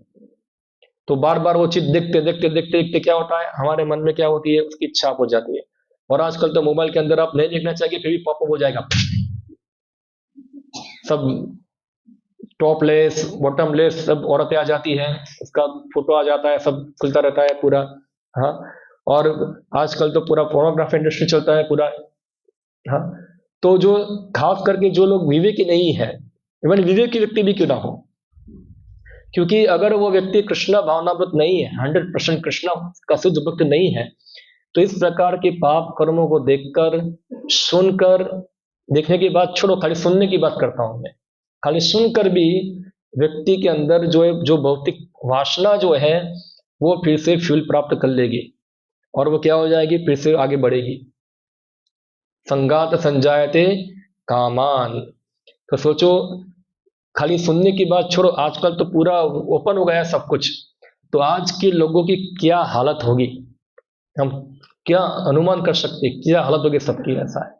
तो बार बार वो चीज देखते देखते देखते देखते क्या होता है, हमारे मन में क्या होती है, उसकी इच्छा हो जाती है। और आजकल तो मोबाइल के अंदर आप नहीं देखना चाहिए फिर भी पॉपअप हो जाएगा, सब टॉपलेस बॉटमलेस सब औरतें आ जाती हैं, उसका फोटो आ जाता है, सब खुलता रहता है पूरा। हाँ, और आजकल तो पूरा पोर्नोग्राफी इंडस्ट्री चलता है पूरा। हाँ, तो जो खास करके जो लोग विवेकी नहीं है, इवन विवेकी व्यक्ति भी क्यों ना हो, क्योंकि अगर वो व्यक्ति कृष्णा भावनावृत नहीं है, 100% कृष्णा का शुद्ध भक्त नहीं है, तो इस प्रकार के पाप कर्मों को देखकर, सुनकर, देखने की बात छोड़ो, खाली सुनने की बात करता हूं मैं, खाली सुनकर भी व्यक्ति के अंदर जो है, जो भौतिक वासना जो है वो फिर से फ्यूल प्राप्त कर लेगी, और वो क्या हो जाएगी, फिर से आगे बढ़ेगी। संगात संजायते कामान। तो सोचो, खाली सुनने की बात छोड़ो, आजकल तो पूरा ओपन हो गया सब कुछ, तो आज के लोगों की क्या हालत होगी, हम क्या अनुमान कर सकते, क्या हालत होगी सबकी। ऐसा है,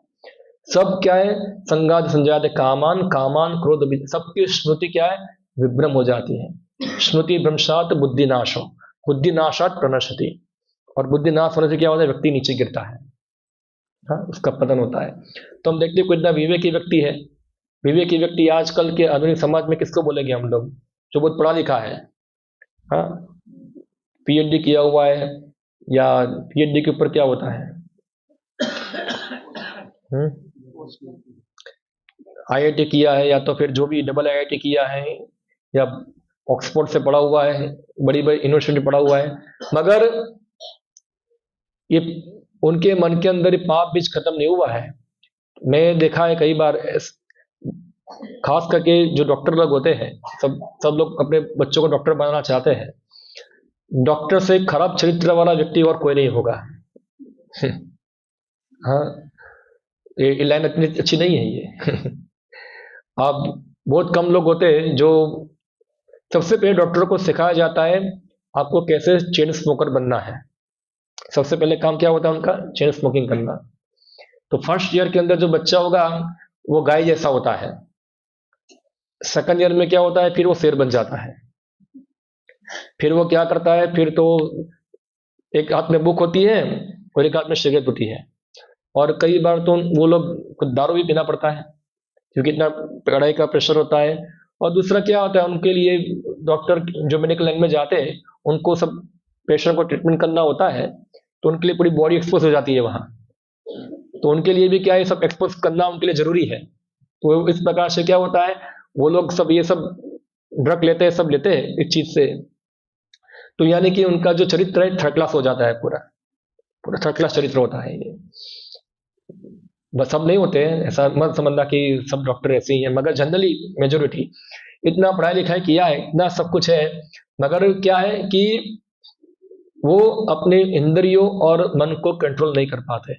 सब क्या है, संगात संजायते कामान, कामान क्रोध, सबकी स्मृति क्या है, विभ्रम हो जाती है। स्मृति भ्रंशात बुद्धिनाशो, बुद्धिनाशात प्रणश्यति, और बुद्धिनाश होने से क्या होता है, व्यक्ति नीचे गिरता है, हाँ, उसका पतन होता है। तो हम देखते हैं कोई इतना विवेकी व्यक्ति है, विवेकी व्यक्ति आजकल के आधुनिक समाज में किसको बोलेंगे हम लोग, जो बहुत पढ़ा लिखा है, हाँ, पीएचडी किया हुआ है, या पीएचडी के ऊपर क्या होता है, आईआईटी किया है, या तो फिर जो भी डबल आईआईटी किया है, या ऑक्सफोर्ड से पढ़ा हुआ है, बड़ी बड़ी यूनिवर्सिटी पढ़ा हुआ है, मगर ये उनके मन के अंदर पाप बीज खत्म नहीं हुआ है। मैं देखा है कई बार खास करके जो डॉक्टर लोग होते हैं, सब लोग अपने बच्चों को डॉक्टर बनाना चाहते हैं। डॉक्टर से खराब चरित्र वाला व्यक्ति और कोई नहीं होगा। हाँ, ये लाइन इतनी अच्छी नहीं है ये। आप बहुत कम लोग होते हैं जो, सबसे पहले डॉक्टर को सिखाया जाता है आपको कैसे चेन स्मोकर बनना है। सबसे पहले काम क्या होता है उनका, चेन स्मोकिंग करना। तो फर्स्ट ईयर के अंदर जो बच्चा होगा वो गाय जैसा होता है। सेकंड ईयर में क्या होता है, फिर वो शेर बन जाता है। फिर वो क्या करता है, फिर तो एक हाथ में बुक होती है और एक हाथ में सिगरेट होती है। और कई बार तो वो लोग दारू भी पीना पड़ता है क्योंकि इतना पढ़ाई का प्रेशर होता है। और दूसरा क्या होता है, उनके लिए डॉक्टर जो मेडिकल लाइन में जाते हैं उनको सब पेशेंट को ट्रीटमेंट करना होता है, तो उनके लिए पूरी बॉडी एक्सपोज हो जाती है वहाँ। तो उनके लिए भी क्या है, सब एक्सपोज करना उनके लिए जरूरी है। तो इस प्रकार से क्या होता है, वो लोग सब ये सब ड्रग लेते हैं, सब लेते हैं इस चीज से। तो यानी कि उनका जो चरित्र है थर्ड क्लास हो जाता है, पूरा थर्ड क्लास चरित्र होता है ये। बस सब नहीं होते हैं, ऐसा मत समझना कि सब डॉक्टर ऐसे ही हैं, मगर जनरली मेजोरिटी इतना पढ़ाई लिखाई किया है, इतना सब कुछ है, मगर क्या है कि वो अपने इंद्रियों और मन को कंट्रोल नहीं कर पाते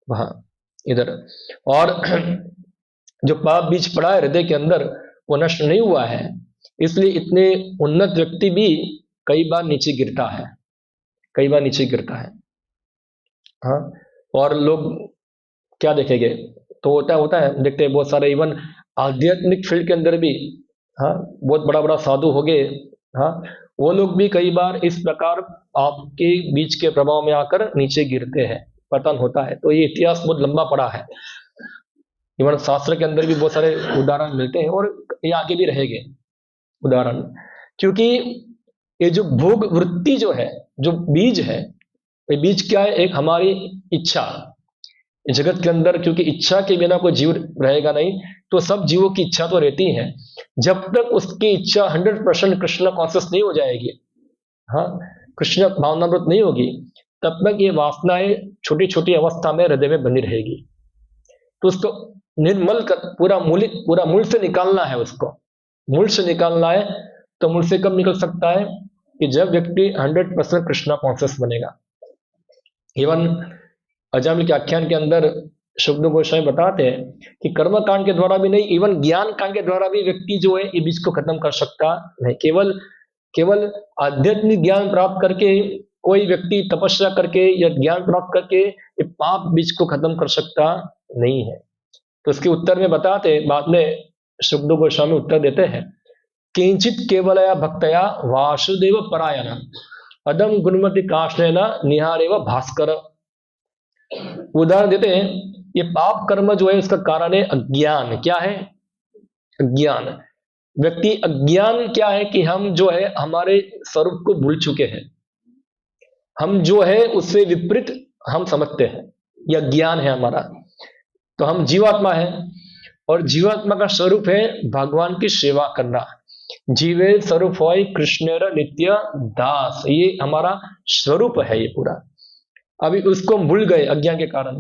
वहां इधर। और जो पाप बीज पड़ा है हृदय के अंदर वो नष्ट नहीं हुआ है, इसलिए इतने उन्नत व्यक्ति भी कई बार नीचे गिरता है, कई बार नीचे गिरता है। हाँ, और लोग क्या देखेंगे, तो होता है देखते हैं बहुत सारे, इवन आध्यात्मिक फील्ड के अंदर भी, हाँ, बहुत बड़ा बड़ा साधु हो गए, हाँ, वो लोग भी कई बार इस प्रकार आपके बीच के प्रभाव में आकर नीचे गिरते हैं, पतन होता है। तो ये इतिहास बहुत लंबा पड़ा है, इवन शास्त्र के अंदर भी बहुत सारे उदाहरण मिलते हैं और ये आगे भी रहेंगे उदाहरण। क्योंकि ये जो भोग वृत्ति जो है, जो बीज है, ये बीज क्या है, एक हमारी इच्छा जगत के अंदर, क्योंकि इच्छा के बिना कोई जीव रहेगा नहीं, तो सब जीवों की इच्छा तो रहती है। जब तक उसकी इच्छा 100% कृष्ण कॉन्शियस नहीं हो जाएगी, हाँ, कृष्ण भावनामृत नहीं होगी, तब तक ये वासनाएं छोटी छोटी अवस्था में हृदय में बनी रहेगी। तो उसको निर्मल कर पूरा मूल से निकालना है, उसको मूल से निकालना है। तो मूल से कब निकल सकता है, कि जब व्यक्ति 100% कृष्ण कॉन्शियस बनेगा। इवन अजामिल के आख्यान के अंदर शुभ गोस्वामी बताते हैं कि कर्म कांड के द्वारा भी नहीं, इवन ज्ञान कांड के द्वारा भी व्यक्ति जो है ये बीज को खत्म कर सकता नहीं। केवल आध्यात्मिक ज्ञान प्राप्त करके कोई व्यक्ति तपस्या करके या ज्ञान प्राप्त करके ये पाप बीज को खत्म कर सकता नहीं है। तो इसके उत्तर में बताते, बाद में शुभ गोस्वामी उत्तर देते हैं, किंचित केवलया भक्तया वासुदेव परायण अदम गुणमति काष्णेन निहारेव भास्कर। उदाहरण देते हैं, ये पाप कर्म जो है उसका कारण है अज्ञान। क्या है अज्ञान? व्यक्ति अज्ञान क्या है कि हम जो है हमारे स्वरूप को भूल चुके हैं, हम जो है उससे विपरीत हम समझते हैं, यह ज्ञान है हमारा। तो हम जीवात्मा है और जीवात्मा का स्वरूप है भगवान की सेवा करना। जीवे स्वरूप होय कृष्णेर नित्य दास, ये हमारा स्वरूप है ये पूरा। अभी उसको हम भूल गए अज्ञान के कारण।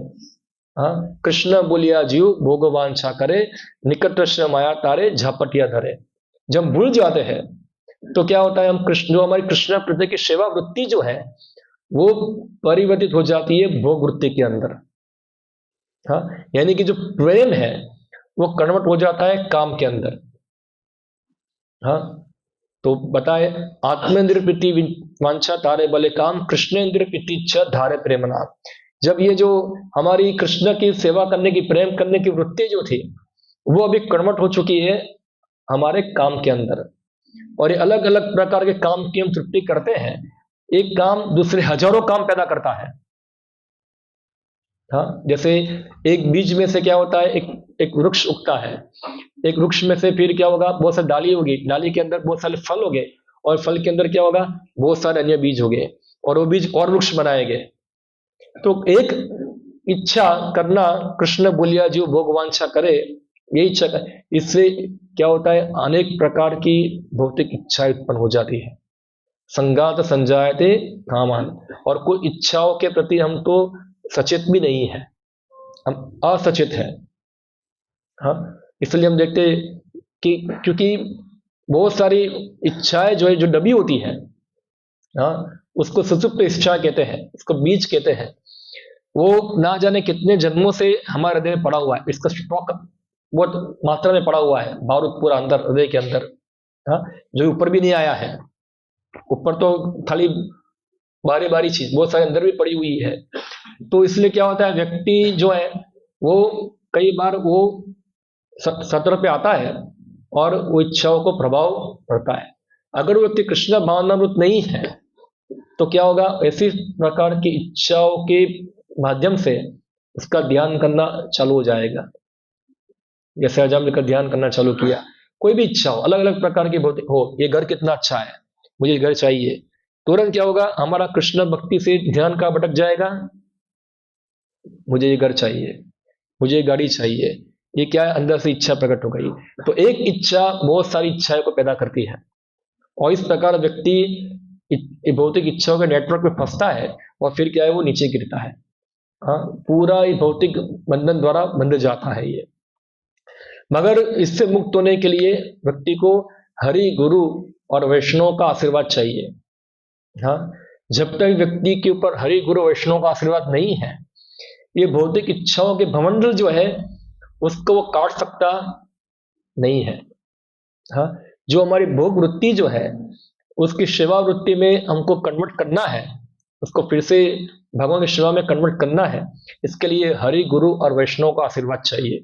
हाँ, कृष्ण बोलिया जीव भोग वांछा करे निकट से माया तारे झपटिया धरे। जब हम भूल जाते हैं तो क्या होता है, हम कृष्ण जो हमारी कृष्ण प्रति की सेवा वृत्ति जो है वो परिवर्तित हो जाती है भोग वृत्ति के अंदर। हाँ, यानी कि जो प्रेम है वो कन्वर्ट हो जाता है काम के अंदर। हाँ, तो बताए आत्मेंद्र प्रीति वांछा तारे बले काम कृष्णेंद्र प्रीति छ धारे प्रेमना। जब ये जो हमारी कृष्ण की सेवा करने की, प्रेम करने की वृत्ति जो थी वो अभी कन्वर्ट हो चुकी है हमारे काम के अंदर। और ये अलग अलग प्रकार के काम की हम तृप्ति करते हैं, एक काम दूसरे हजारों काम पैदा करता है। हाँ, जैसे एक बीज में से क्या होता है, एक वृक्ष उगता है, एक वृक्ष में से फिर क्या होगा, बहुत सारी डाली होगी, डाली के अंदर बहुत सारे फल हो गए, और फल के अंदर क्या होगा, बहुत सारे अन्य बीज हो गए, और वो बीज और वृक्ष बनाएंगे। तो एक इच्छा करना, कृष्ण बोलिया जीव भोग वांछा करे, ये इच्छा कर, इससे क्या होता है, अनेक प्रकार की भौतिक इच्छा उत्पन्न हो जाती है। संगात संजायते कामान, और कोई इच्छाओं के प्रति हम तो सचेत भी नहीं है, हम असचेत हैं। हाँ, इसलिए हम देखते कि क्योंकि बहुत सारी इच्छाएं जो है जो दबी होती है, हाँ, उसको सुसुप्त इच्छा कहते हैं, उसको बीज कहते हैं। वो ना जाने कितने जन्मों से हमारे हृदय में पड़ा हुआ है, इसका स्टॉक बहुत मात्रा में पड़ा हुआ है, बारूद पूरा अंदर हृदय के अंदर, हाँ, जो ऊपर भी नहीं आया है। ऊपर तो खाली बारी बारी चीज बहुत सारे अंदर भी पड़ी हुई है। तो इसलिए क्या होता है, व्यक्ति जो है वो कई बार वो सत्र पे आता है और वो इच्छाओं को प्रभाव पड़ता है। अगर वो व्यक्ति कृष्ण भावनामृत नहीं है तो क्या होगा, ऐसी प्रकार की इच्छाओं के माध्यम से उसका ध्यान करना चालू हो जाएगा। जैसे आज हमने ध्यान करना चालू किया, कोई भी इच्छा हो, अलग अलग प्रकार की भौतिक हो, ये घर कितना अच्छा है, मुझे घर चाहिए, तुरंत क्या होगा, हमारा कृष्ण भक्ति से ध्यान का भटक जाएगा। मुझे ये घर चाहिए, मुझे ये गाड़ी चाहिए, ये क्या है, अंदर से इच्छा प्रकट हो गई। तो एक इच्छा बहुत सारी इच्छाओं को पैदा करती है और इस प्रकार व्यक्ति भौतिक इच्छाओं के नेटवर्क में फंसता है और फिर क्या है, वो नीचे गिरता है। हाँ, पूरा ये भौतिक बंधन द्वारा बंध जाता है ये। मगर इससे मुक्त होने के लिए व्यक्ति को हरि गुरु और वैष्णव का आशीर्वाद चाहिए। हाँ, जब तक व्यक्ति के ऊपर हरि गुरु वैष्णव का आशीर्वाद नहीं है, ये भौतिक इच्छाओं के भवंडल जो है उसको वो काट सकता नहीं है। हाँ, जो हमारी भोग वृत्ति जो है उसकी सेवा वृत्ति में हमको कन्वर्ट करना है, उसको फिर से भगवान की सेवा में कन्वर्ट करना है, इसके लिए हरि गुरु और वैष्णव का आशीर्वाद चाहिए।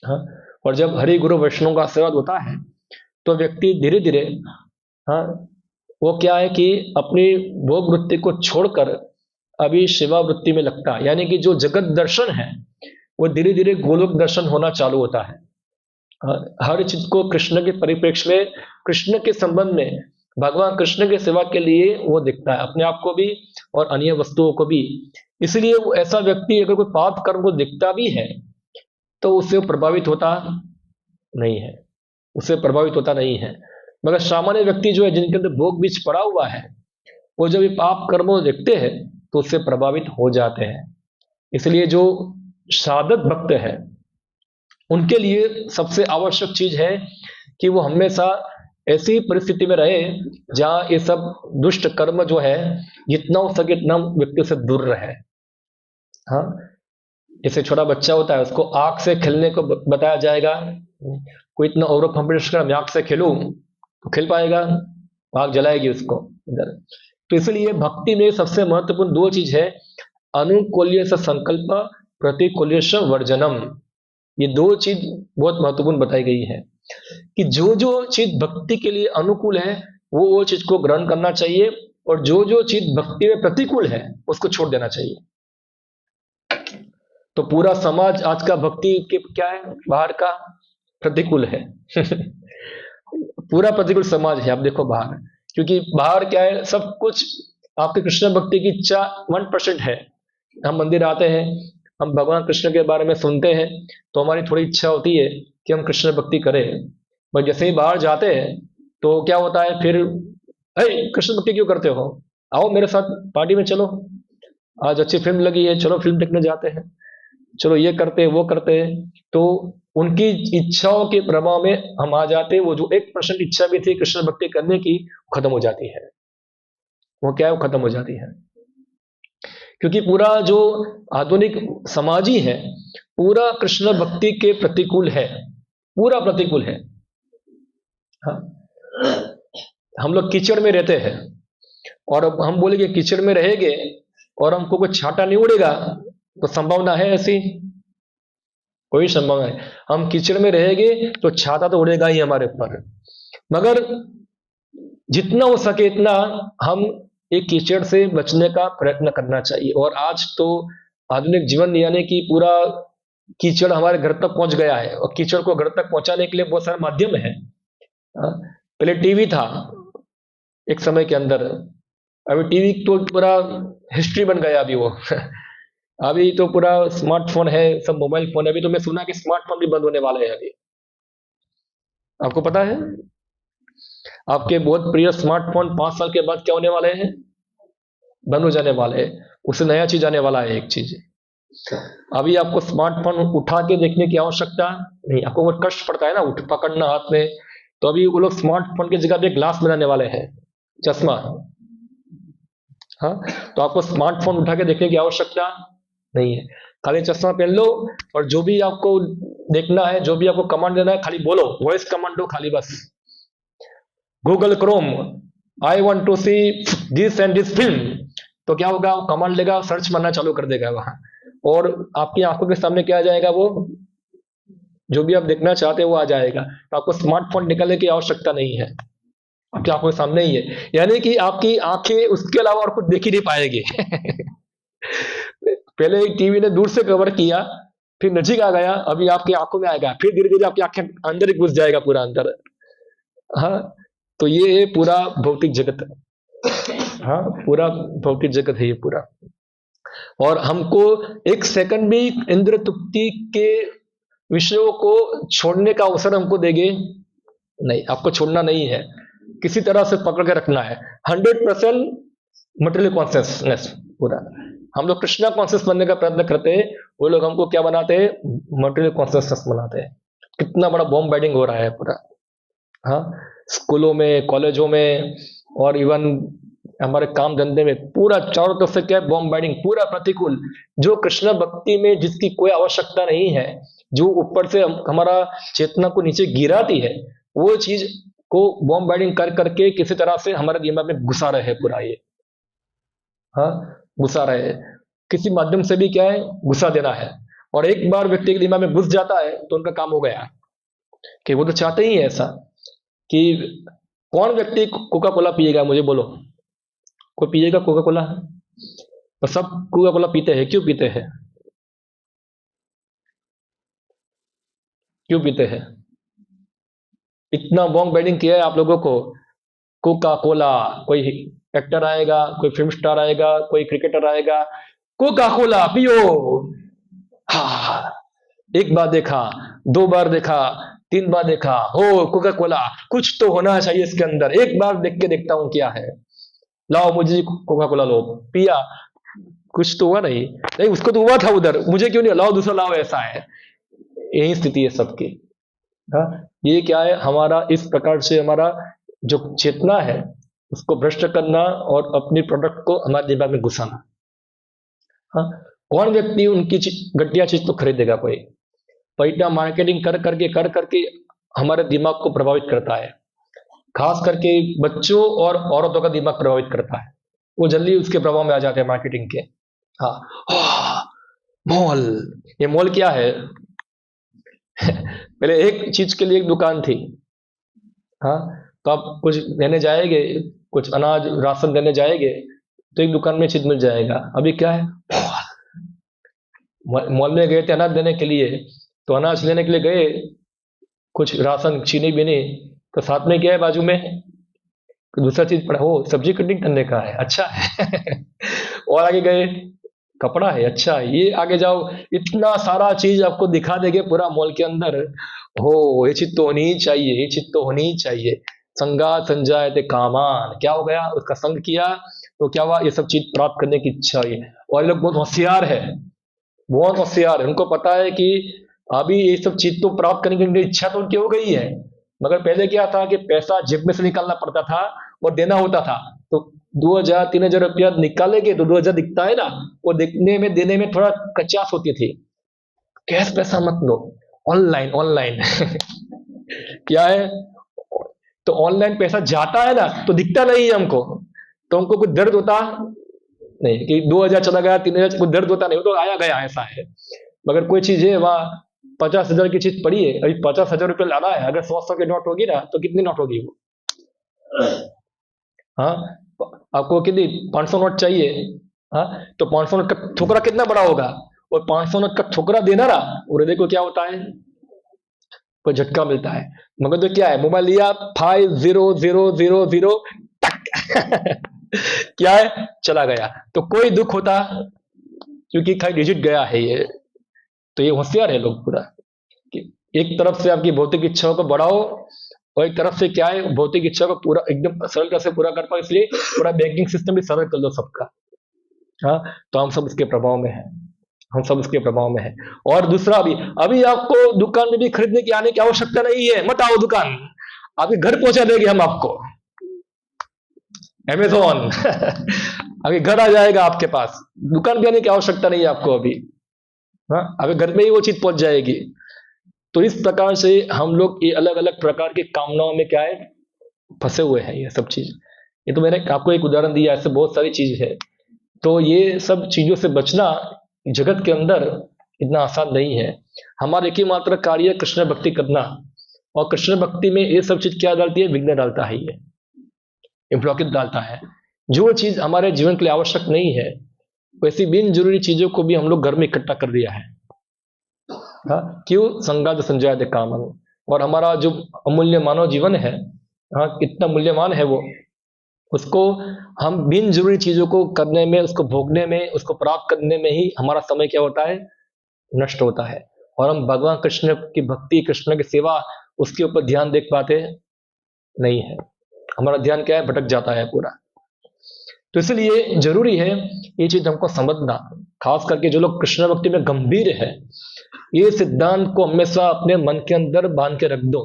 हाँ, और जब हरि गुरु वैष्णव का आशीर्वाद होता है तो व्यक्ति धीरे धीरे, हाँ, वो क्या है कि अपनी भोग वृत्ति को छोड़कर अभी सेवा वृत्ति में लगता है। यानी कि जो जगत दर्शन है वो धीरे धीरे गोलोक दर्शन होना चालू होता है। हर चीज को कृष्ण के परिप्रेक्ष्य में, कृष्ण के संबंध में, भगवान कृष्ण की सेवा के लिए वो दिखता है, अपने आप को भी और अन्य वस्तुओं को भी। इसलिए वो ऐसा व्यक्ति अगर कोई पाप कर्म को दिखता भी है तो उससे प्रभावित होता नहीं है, उससे प्रभावित होता नहीं है। मगर सामान्य व्यक्ति जो है, जिनके अंदर भोग बीज पड़ा हुआ है, वो जब ये पाप कर्मों देखते हैं तो उससे प्रभावित हो जाते हैं। इसलिए जो साधक भक्त है उनके लिए सबसे आवश्यक चीज है कि वो हमेशा ऐसी परिस्थिति में रहे जहां ये सब दुष्ट कर्म जो है जितना हो सके इतना व्यक्ति से दूर रहे। हाँ, जैसे छोटा बच्चा होता है, उसको आग से खेलने को बताया जाएगा, कोई इतना ओवर कॉन्फिडेंस कर मैं आग से खेलूं तो खेल पाएगा, आग जलाएगी उसको इधर। तो इसलिए भक्ति में सबसे महत्वपूर्ण दो चीज है, अनुकूल्य से संकल्प, प्रतिकूल्य से वर्जनम। ये दो चीज बहुत महत्वपूर्ण बताई गई है कि जो जो चीज भक्ति के लिए अनुकूल है वो चीज को ग्रहण करना चाहिए, और जो जो चीज भक्ति में प्रतिकूल है उसको छोड़ देना चाहिए। तो पूरा समाज आज का भक्ति के क्या है, बाहर का प्रतिकूल है पूरा प्रतिकूल समाज है। आप देखो बाहर, क्योंकि बाहर क्या है, सब कुछ आपके कृष्ण भक्ति की इच्छा 1% है। हम मंदिर आते हैं, हम भगवान कृष्ण के बारे में सुनते हैं तो हमारी थोड़ी इच्छा होती है कि हम कृष्ण भक्ति करें, पर जैसे ही बाहर जाते हैं तो क्या होता है, फिर कृष्ण भक्ति क्यों करते हो, आओ मेरे साथ पार्टी में चलो, आज अच्छी फिल्म लगी है, चलो फिल्म देखने जाते हैं, चलो ये करते हैं वो करते हैं। तो उनकी इच्छाओं के प्रभाव में हम आ जाते हैं, वो जो 1% इच्छा भी थी कृष्ण भक्ति करने की खत्म हो जाती है। वो क्या है, वो खत्म हो जाती है, क्योंकि पूरा जो आधुनिक समाज ही है पूरा कृष्ण भक्ति के प्रतिकूल है, पूरा प्रतिकूल है। हाँ, हम लोग कीचड़ में रहते हैं और अब हम बोलेंगे कीचड़ में रहेंगे और हमको कोई छाटा नहीं उड़ेगा, तो संभावना है ऐसी? कोई संभावना है? हम कीचड़ में रहेंगे तो छाता तो उड़ेगा ही हमारे ऊपर, मगर जितना हो सके इतना हम एक कीचड़ से बचने का प्रयत्न करना चाहिए। और आज तो आधुनिक जीवन यानी कि पूरा कीचड़ हमारे घर तक पहुंच गया है, और कीचड़ को घर तक पहुंचाने के लिए बहुत सारे माध्यम है। पहले टीवी था एक समय के अंदर, अभी टीवी तो पूरा हिस्ट्री बन गया अभी वो अभी तो पूरा स्मार्टफोन है, सब मोबाइल फोन है। अभी तो मैं सुना कि स्मार्टफोन भी बंद होने वाले हैं अभी, आपको पता है? आपके बहुत प्रिय स्मार्टफोन 5 साल के बाद क्या होने वाले हैं, बंद हो जाने वाले हैं, उससे नया चीज आने वाला है एक चीज। अभी आपको स्मार्टफोन उठा के देखने की आवश्यकता नहीं, आपको बहुत कष्ट पड़ता है ना उठ पकड़ना हाथ में, तो अभी वो लोग स्मार्टफोन की जगह पे ग्लास बनाने वाले हैं, चश्मा। हाँ, तो आपको स्मार्टफोन उठा के देखने की आवश्यकता नहीं है, खाली चश्मा पहन लो और जो भी आपको देखना है, जो भी आपको कमांड देना है, खाली बोलो, वॉइस कमांड दो खाली बस। Google Chrome, I want to see this and this film, तो क्या होगा, कमांड लेगा, सर्च करना चालू कर देगा वहां, और आपकी आंखों के सामने क्या आ जाएगा, वो जो भी आप देखना चाहते हैं वो आ जाएगा। तो आपको स्मार्टफोन निकालने की आवश्यकता नहीं है, आपकी आंखों के सामने ही है, यानी कि आपकी आंखें उसके अलावा और कुछ देख ही नहीं पाएगी। पहले एक टीवी ने दूर से कवर किया, फिर नजीक आ गया, अभी आपकी आंखों में आएगा, फिर धीरे धीरे आपकी आंखें अंदर ही घुस जाएगा पूरा अंदर। हाँ, तो ये है पूरा भौतिक जगत। हाँ, पूरा भौतिक जगत है ये पूरा, और हमको एक सेकंड भी इंद्र तृप्ति के विषयों को छोड़ने का अवसर हमको देंगे नहीं, आपको छोड़ना नहीं है, किसी तरह से पकड़ के रखना है। 100% मटेरियल कॉन्शियसनेस पूरा। हम लोग कृष्णा कॉन्शियस बनने का प्रयत्न करते हैं, वो लोग हमको क्या बनाते हैं, मटेरियल कॉन्शियसनेस बनाते हैं। कितना बड़ा बॉम्ब बैटिंग हो रहा है पूरा। हाँ, स्कूलों में, कॉलेजों में, और इवन हमारे काम धंधे में पूरा चारों तरफ से क्या है, बॉम्ब बैटिंग, पूरा प्रतिकूल। जो कृष्ण भक्ति में जिसकी कोई आवश्यकता नहीं है, जो ऊपर से हमारा चेतना को नीचे गिराती है, वो चीज को बॉम्ब बैटिंग कर करके किसी तरह से हमारे दिमाग में घुसा रहे हैं पूरा ये। हाँ, घुसा रहे हैं, किसी माध्यम से भी क्या है, घुसा देना है। और एक बार व्यक्ति के दिमाग में घुस जाता है तो उनका काम हो गया, कि वो तो चाहते ही है ऐसा कि कौन व्यक्ति कोका कोला पिएगा, मुझे बोलो, कोई पिएगा कोका कोला? तो सब कोका कोला पीते हैं, क्यों पीते हैं, क्यों पीते हैं? इतना बॉम्ब बैटिंग किया है आप लोगों को, कोका कोला, कोई एक्टर आएगा, कोई फिल्म स्टार आएगा, कोई क्रिकेटर आएगा, कोका कोला पियो। हाँ, एक बार देखा, 2 बार देखा, 3 बार देखा, हो कोका कोला, कुछ तो होना चाहिए इसके अंदर, एक बार देख के देखता हूं क्या है, लाओ मुझे कोका कोला, लो, पिया, कुछ तो हुआ नहीं, नहीं उसको तो हुआ था उधर, मुझे क्यों नहीं, लाओ दूसरा लाओ, ऐसा है, यही स्थिति है सबकी। हाँ, ये क्या है, हमारा इस प्रकार से हमारा जो चेतना है उसको भ्रष्ट करना और अपनी प्रोडक्ट को हमारे दिमाग में घुसाना। हाँ, कौन व्यक्ति उनकी घटिया चीज तो खरीदेगा? कोई पैसा मार्केटिंग कर करके हमारे दिमाग को प्रभावित करता है, खास करके बच्चों और औरतों का दिमाग प्रभावित करता है, वो जल्दी उसके प्रभाव में आ जाते हैं मार्केटिंग के। हाँ, मॉल, ये मॉल क्या है? पहले एक चीज के लिए एक दुकान थी। हाँ, तो आप कुछ लेने जाएंगे, कुछ अनाज राशन देने जाएंगे, तो एक दुकान में चीज मिल जाएगा। अभी क्या है, मॉल में गए थे अनाज देने के लिए, तो अनाज लेने के लिए गए, कुछ राशन चीनी बीनी, तो साथ में क्या है बाजू में, तो दूसरा चीज पड़ा, हो सब्जी कटिंग करने का है, अच्छा है। और आगे गए, कपड़ा है, अच्छा है, ये आगे जाओ, इतना सारा चीज आपको दिखा देंगे पूरा मॉल के अंदर। हो, ये चीज तो होनी ही चाहिए, ये चीज तो होनी ही चाहिए। संगा संजायते कामान, क्या हो गया, उसका संग किया तो क्या हुआ, ये सब चीज प्राप्त करने की इच्छा हुई। और ये लोग बहुत होशियार है, बहुत होशियार है, उनको पता है कि अभी ये सब चीज तो प्राप्त करने की इच्छा तो उनकी हो गई है, मगर पहले क्या था कि पैसा जेब में से निकालना पड़ता था और देना होता था, तो 2000-3000 रुपया निकालेंगे तो 2000 दिखता है ना, वो दिखने में देने में थोड़ा कचास होती थी। कैश पैसा मत लो, ऑनलाइन ऑनलाइन। क्या है, तो ऑनलाइन पैसा जाता है ना तो दिखता नहीं है हमको, तो हमको कुछ दर्द होता नहीं कि 2000 चला गया, 3000, कुछ दर्द होता नहीं, वो तो आया गया, ऐसा है। मगर कोई चीज है वहां 50,000 की चीज पड़ी है, अभी 50,000 रुपये लाना है, अगर 100 की नोट होगी ना तो कितनी नोट होगी वो? हाँ, आपको कितनी 500 नोट चाहिए, हाँ, तो 500 नोट का ठोकरा कितना बड़ा होगा, और 500 नोट का ठोकरा देना ना, और हृदय को क्या होता है, कोई झटका मिलता है। मगर तो क्या है, मोबाइल लिया 50,000 क्या है, चला गया, तो कोई दुख होता, क्योंकि खाली डिजिट गया है ये। तो ये होशियार है लोग पूरा, कि एक तरफ से आपकी भौतिक इच्छाओं को बढ़ाओ, और एक तरफ से क्या है, भौतिक इच्छा को पूरा एकदम सरलता से पूरा कर पाओ, इसलिए पूरा बैंकिंग सिस्टम भी सरल कर लो सबका। हाँ, तो हम सब इसके प्रभाव में हैं। हम सब उसके प्रभाव में है। और दूसरा भी, अभी आपको दुकान में भी खरीदने की आने की आवश्यकता नहीं है, मत आओ दुकान, आपके घर पहुंचा देंगे हम आपको, अमेजोन अभी घर आ जाएगा आपके पास, दुकान भी आने की आवश्यकता नहीं है आपको अभी। हाँ, अभी घर में ही वो चीज पहुंच जाएगी। तो इस प्रकार से हम लोग ये अलग अलग प्रकार की कामनाओं में क्या है, फंसे हुए हैं ये सब चीज। ये तो मैंने आपको एक उदाहरण दिया, ऐसे बहुत सारी चीज है। तो ये सब चीजों से बचना जगत के अंदर इतना आसान नहीं है। हमारा एक ही मात्र कार्य है कृष्ण भक्ति करना, और कृष्ण भक्ति में ये सब चीज क्या डालती है, विघ्न डालता है, ये ब्लॉकेज डालता है। जो चीज हमारे जीवन के लिए आवश्यक नहीं है, वैसी बिन जरूरी चीजों को भी हम लोग घर में इकट्ठा कर दिया है। हाँ, क्यों? संगात संजायते कामं। और हमारा जो अमूल्य मानव जीवन है, हाँ, कितना मूल्यवान है वो, उसको हम बिन जरूरी चीजों को करने में, उसको भोगने में, उसको प्राप्त करने में ही हमारा समय क्या होता है, नष्ट होता है। और हम भगवान कृष्ण की भक्ति, कृष्ण की सेवा, उसके ऊपर ध्यान देख पाते नहीं है। हमारा ध्यान क्या है, भटक जाता है पूरा। तो इसलिए जरूरी है ये चीज हमको समझना, खास करके जो लोग कृष्ण भक्ति में गंभीर है, ये सिद्धांत को हमेशा अपने मन के अंदर बांध के रख दो।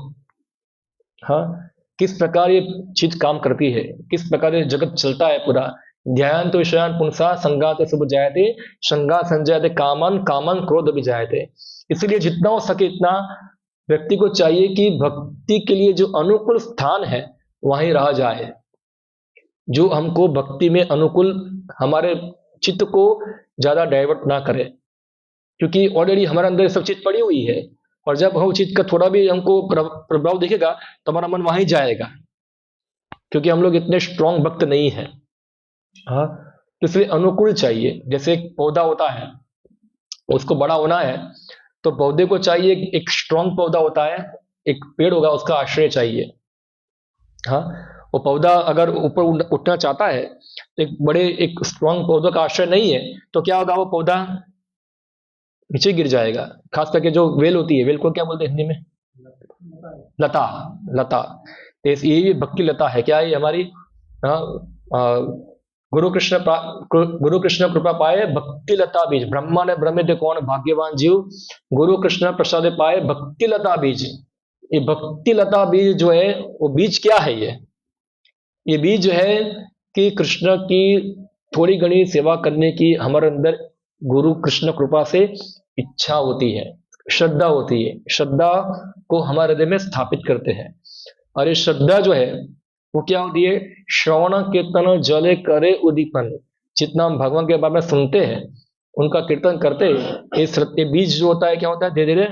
हाँ, किस प्रकार ये चीज काम करती है, किस प्रकार ये जगत चलता है पूरा। ध्यान तो विषयान पुंसा संगात शुभ जायते, संगात संजायते कामन, कामन क्रोध भी जायते। इसलिए जितना हो सके इतना व्यक्ति को चाहिए कि भक्ति के लिए जो अनुकूल स्थान है वहीं रह जाए, जो हमको भक्ति में अनुकूल, हमारे चित्त को ज्यादा डाइवर्ट ना करे, क्योंकि ऑलरेडी हमारे अंदर सब चीज पड़ी हुई है। और जब हम चीज का थोड़ा भी हमको प्रभाव दिखेगा तो हमारा मन वहीं जाएगा, क्योंकि हम लोग इतने स्ट्रांग भक्त नहीं है। हाँ, तो इसलिए अनुकूल चाहिए। जैसे एक पौधा होता है, उसको बड़ा होना है तो पौधे को चाहिए, एक स्ट्रांग पौधा होता है, एक पेड़ होगा, उसका आश्रय चाहिए। हाँ, वो पौधा अगर ऊपर उठना चाहता है तो एक स्ट्रांग पौधे का आश्रय नहीं है तो क्या होगा, वो पौधा नीचे गिर जाएगा। खास करके जो वेल होती है, वेल को क्या बोलते हैं हिंदी में, लता। लता, ये भक्ति लता है। क्या है हमारी? गुरु कृष्ण कृपा पाए भक्ति लता बीज, ब्रह्मा ने ब्रह्मित कौन भाग्यवान जीव, गुरु कृष्ण प्रसाद पाए भक्ति लता बीज। ये भक्ति लता बीज जो है, वो बीज क्या है? ये बीज जो है कि कृष्ण की थोड़ी घनी सेवा करने की हमारे अंदर गुरु कृष्ण कृपा से इच्छा होती है, श्रद्धा होती है। श्रद्धा को हमारे हृदय में स्थापित करते हैं। और ये श्रद्धा जो है वो क्या होती है, श्रवण कीर्तन जले करे उदीपन। जितना हम भगवान के बारे में सुनते हैं, उनका कीर्तन करते हैं, ये बीज जो होता है क्या होता है, धीरे धीरे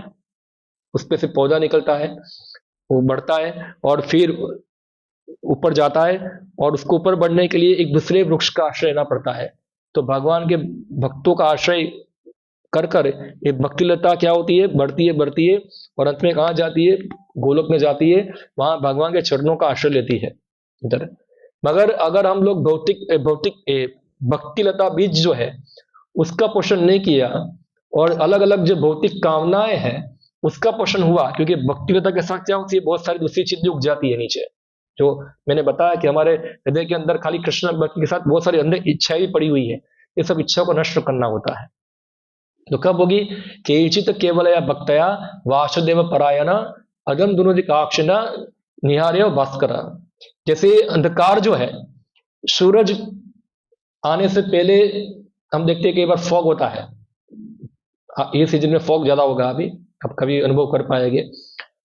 उस पे से पौधा निकलता है, वो बढ़ता है और फिर ऊपर जाता है। और उसको ऊपर बढ़ने के लिए एक दूसरे वृक्ष का आश्रय लेना पड़ता है। तो भगवान के भक्तों का आश्रय कर कर ये भक्ति लता क्या होती है, बढ़ती है और अंत में कहाँ जाती है, गोलोक में जाती है। वहां भगवान के चरणों का आश्रय लेती है इधर। मगर अगर हम लोग भौतिक भक्ति लता बीज जो है उसका पोषण नहीं किया, और अलग अलग जो भौतिक कामनाएं हैं उसका पोषण हुआ, क्योंकि भक्ति लता के साथ क्या होती है, बहुत सारी दूसरी चीजें उग जाती है नीचे। जो मैंने बताया कि हमारे हृदय के अंदर खाली कृष्ण भक्ति के साथ बहुत सारी अंदर इच्छाएं भी पड़ी हुई है। ये सब इच्छाओं को नष्ट करना होता है। तो कब होगी? केचित केवल या भक्तया वासुदेव परायण अदम दुनुदिकाक्षिणा निहार्य भास्कर। जैसे अंधकार जो है, सूरज आने से पहले हम देखते हैं कई बार फॉग होता है। ये सीजन में फॉग ज्यादा होगा, अभी आप कभी अनुभव कर पाएंगे।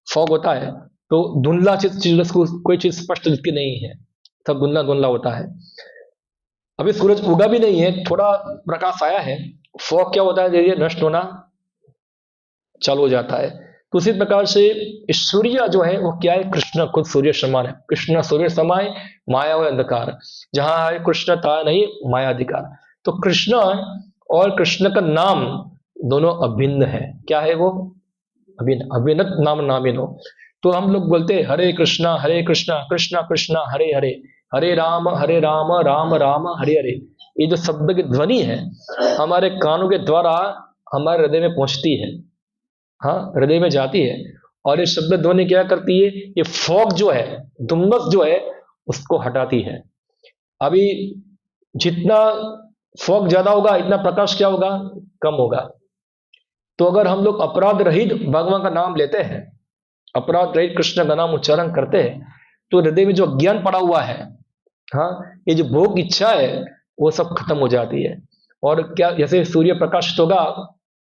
फॉग होता है तो धुंधला चीज, कोई चीज स्पष्ट दिखती नहीं है, सब धुंधला धुंधला होता है। अभी सूरज उगा भी नहीं है, थोड़ा प्रकाश आया है, फॉग क्या होता है, धीरे धीरे नष्ट होना चालू हो जाता है। तो उसी प्रकार से सूर्य जो है वो क्या है, कृष्ण खुद सूर्य समान है। कृष्ण सूर्य समाय माया व अंधकार, जहां है कृष्ण था नहीं माया अधिकार। तो कृष्ण और कृष्ण का नाम दोनों अभिन्न है। क्या है वो? अभिन्न, अभिन्नत नाम नामिनो। तो हम लोग बोलते हैं हरे कृष्णा कृष्णा कृष्णा हरे हरे, हरे राम राम राम हरे हरे। ये जो शब्द की ध्वनि है हमारे कानों के द्वारा हमारे हृदय में पहुंचती है, हाँ, हृदय में जाती है। और ये शब्द ध्वनि क्या करती है, ये फॉग जो है, धुम्मस जो है, उसको हटाती है। अभी जितना फॉग ज्यादा होगा इतना प्रकाश क्या होगा, कम होगा। तो अगर हम लोग अपराध रहित भगवान का नाम लेते हैं, अपराध रहित कृष्ण का नाम उच्चारण करते हैं, तो हृदय में जो अज्ञान पड़ा हुआ है, हाँ, ये जो भोग इच्छा है वो सब खत्म हो जाती है। और क्या, जैसे सूर्य प्रकाशित होगा,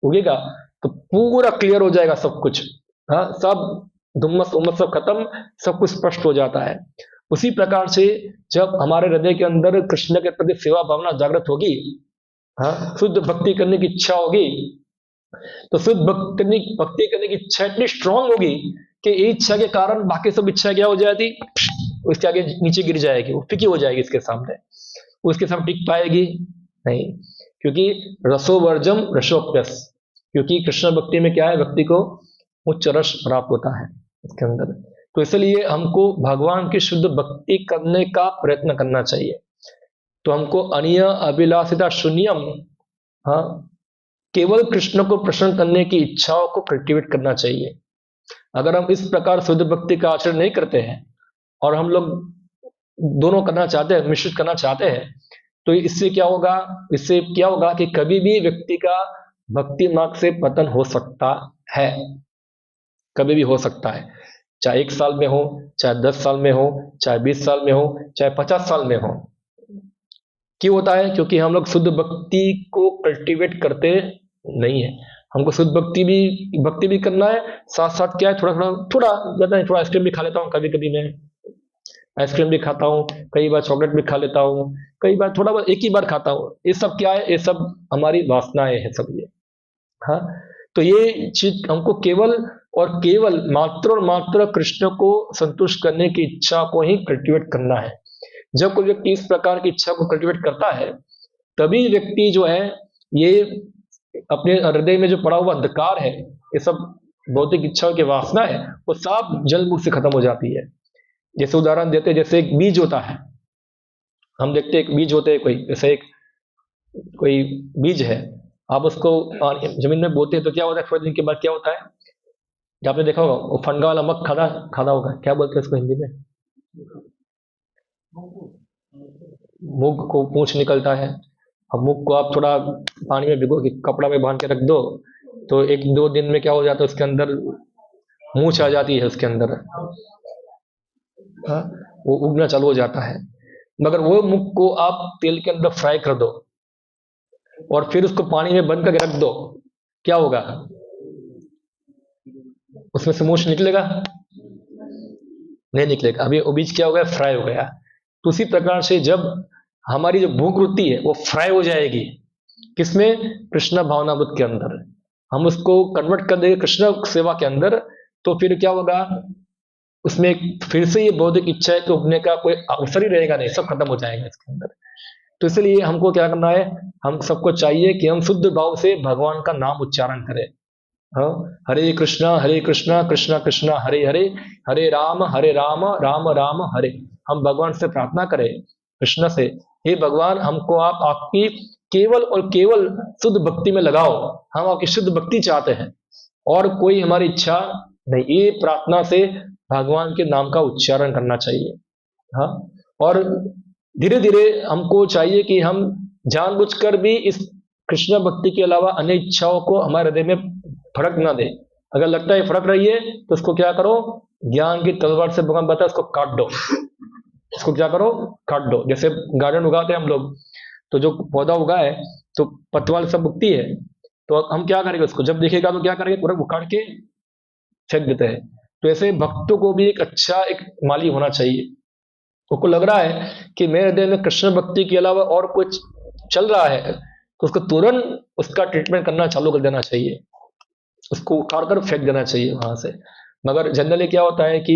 उगेगा, तो पूरा क्लियर हो जाएगा सब कुछ, हाँ, सब धुम्मस उम्मस सब खत्म, सब कुछ स्पष्ट हो जाता है। उसी प्रकार से जब हमारे हृदय के अंदर कृष्ण के प्रति सेवा भावना जागृत होगी, हाँ, शुद्ध भक्ति करने की इच्छा होगी, तो शुद्ध भक्ति करने की इच्छा इतनी स्ट्रांग होगी कि इच्छा के कारण बाकी सब इच्छा क्या हो जाती, उसके आगे नीचे गिर जाएगी, वो फीकी हो जाएगी इसके सामने, उसके सामने टिक पाएगी नहीं। क्योंकि रसोवर्जम रसोप्यस, क्योंकि कृष्ण भक्ति में क्या है, व्यक्ति को उच्च रस प्राप्त होता है इसके अंदर। तो इसलिए हमको भगवान की शुद्ध भक्ति करने का प्रयत्न करना चाहिए। तो हमको अनिय अभिलाषिता शून्यम, हाँ, केवल कृष्ण को प्रसन्न करने की इच्छाओं को कल्टिवेट करना चाहिए। अगर हम इस प्रकार शुद्ध भक्ति का आचरण नहीं करते हैं और हम लोग दोनों करना चाहते हैं, मिश्रित करना चाहते हैं, तो इससे क्या होगा, इससे क्या होगा कि कभी भी व्यक्ति का भक्ति मार्ग से पतन हो सकता है, कभी भी हो सकता है, चाहे 1 साल में हो, चाहे 10 साल में हो, चाहे 20 साल में हो, चाहे 50 साल में हो। क्यों होता है? क्योंकि हम लोग शुद्ध भक्ति को कल्टीवेट करते नहीं है। हमको शुद्ध भक्ति भी करना है, साथ साथ क्या है, थोड़ा ज्यादा नहीं, थोड़ा आइसक्रीम भी खा लेता हूँ, कभी कभी मैं आइसक्रीम भी खाता हूँ, कई बार चॉकलेट भी खा लेता हूँ, कई बार थोड़ा बहुत एक ही बार खाता हूँ। ये सब क्या है, ये सब हमारी वासनाएं हैं सब ये, हाँ। तो ये चीज हमको केवल और केवल मात्र और मात्र कृष्ण को संतुष्ट करने की इच्छा को ही कल्टिवेट करना है। जब कोई व्यक्ति इस प्रकार की इच्छा को कल्टिवेट करता है, तभी व्यक्ति जो है ये अपने हृदय में जो पड़ा हुआ अंधकार है, ये सब भौतिक इच्छाओं की वासना है, वो साफ जल से खत्म हो जाती है। जैसे उदाहरण देते हैं, जैसे एक बीज होता है, हम देखते हैं एक बीज होते हैं, कोई जैसे एक कोई बीज है, आप उसको जमीन में बोते हैं तो क्या होता है, थोड़े दिन के बाद क्या होता है, आपने देखा होगा वो फंगा वाला मग खाना होगा, क्या बोलते हैं इसको हिंदी में, मूंग को पूंछ निकलता है। अब मूंग को आप थोड़ा पानी में भिगो के कपड़ा में बांध के रख दो, तो 1-2 दिन में क्या हो जाता है, उसके अंदर मूंछ आ जाती है, उसके अंदर, हाँ, वो उगना चालू हो जाता है। मगर वो मूंग को आप तेल के अंदर फ्राई कर दो और फिर उसको पानी में बंद करके रख दो, क्या होगा, उसमें से मूंछ निकलेगा? नहीं निकलेगा। अभी वो बीज क्या हो गया, फ्राई हो गया। तो उसी प्रकार से जब हमारी जो भूख वृत्ति है वो फ्राई हो जाएगी, किसमें, कृष्ण भावनाबुद्ध के अंदर, हम उसको कन्वर्ट कर देंगे कृष्ण सेवा के अंदर, तो फिर क्या होगा, उसमें फिर से ये बौद्धिक इच्छा है तो उगने का कोई अवसर ही रहेगा नहीं, सब खत्म हो जाएगा इसके अंदर। तो इसलिए हमको क्या करना है, हम सबको चाहिए कि हम शुद्ध भाव से भगवान का नाम उच्चारण करें। हाँ, हरे कृष्णा कृष्णा कृष्णा हरे हरे, हरे राम राम राम हरे। हम भगवान से प्रार्थना करें, कृष्ण से, हे भगवान, हमको आप आपकी केवल और केवल शुद्ध भक्ति में लगाओ, हम आपकी शुद्ध भक्ति चाहते हैं और कोई हमारी इच्छा नहीं। ये प्रार्थना से भगवान के नाम का उच्चारण करना चाहिए, हाँ। और धीरे धीरे हमको चाहिए कि हम जानबूझकर भी इस कृष्ण भक्ति के अलावा अन्य इच्छाओं को हमारे हृदय में फर्क ना दे। अगर लगता है फर्क रही है तो उसको क्या करो, ज्ञान की तलवार से भगवान बताया उसको काट दो, इसको क्या करो, काट दो। जैसे गार्डन उगाते हैं हम लोग, तो जो पौधा उगा है तो पतवार सब उगती है, तो हम क्या करेंगे, उसको जब देखेगा तो क्या करेंगे, पूरा उखाड़ के फेंक देते हैं। तो ऐसे भक्तों को भी एक अच्छा एक माली होना चाहिए। उसको लग रहा है कि मेरे हृदय में कृष्ण भक्ति के अलावा और कुछ चल रहा है, तो उसको तुरंत उसका ट्रीटमेंट करना चालू कर देना चाहिए, उसको उखाड़ कर फेंक देना चाहिए वहां से। मगर जनरली क्या होता है कि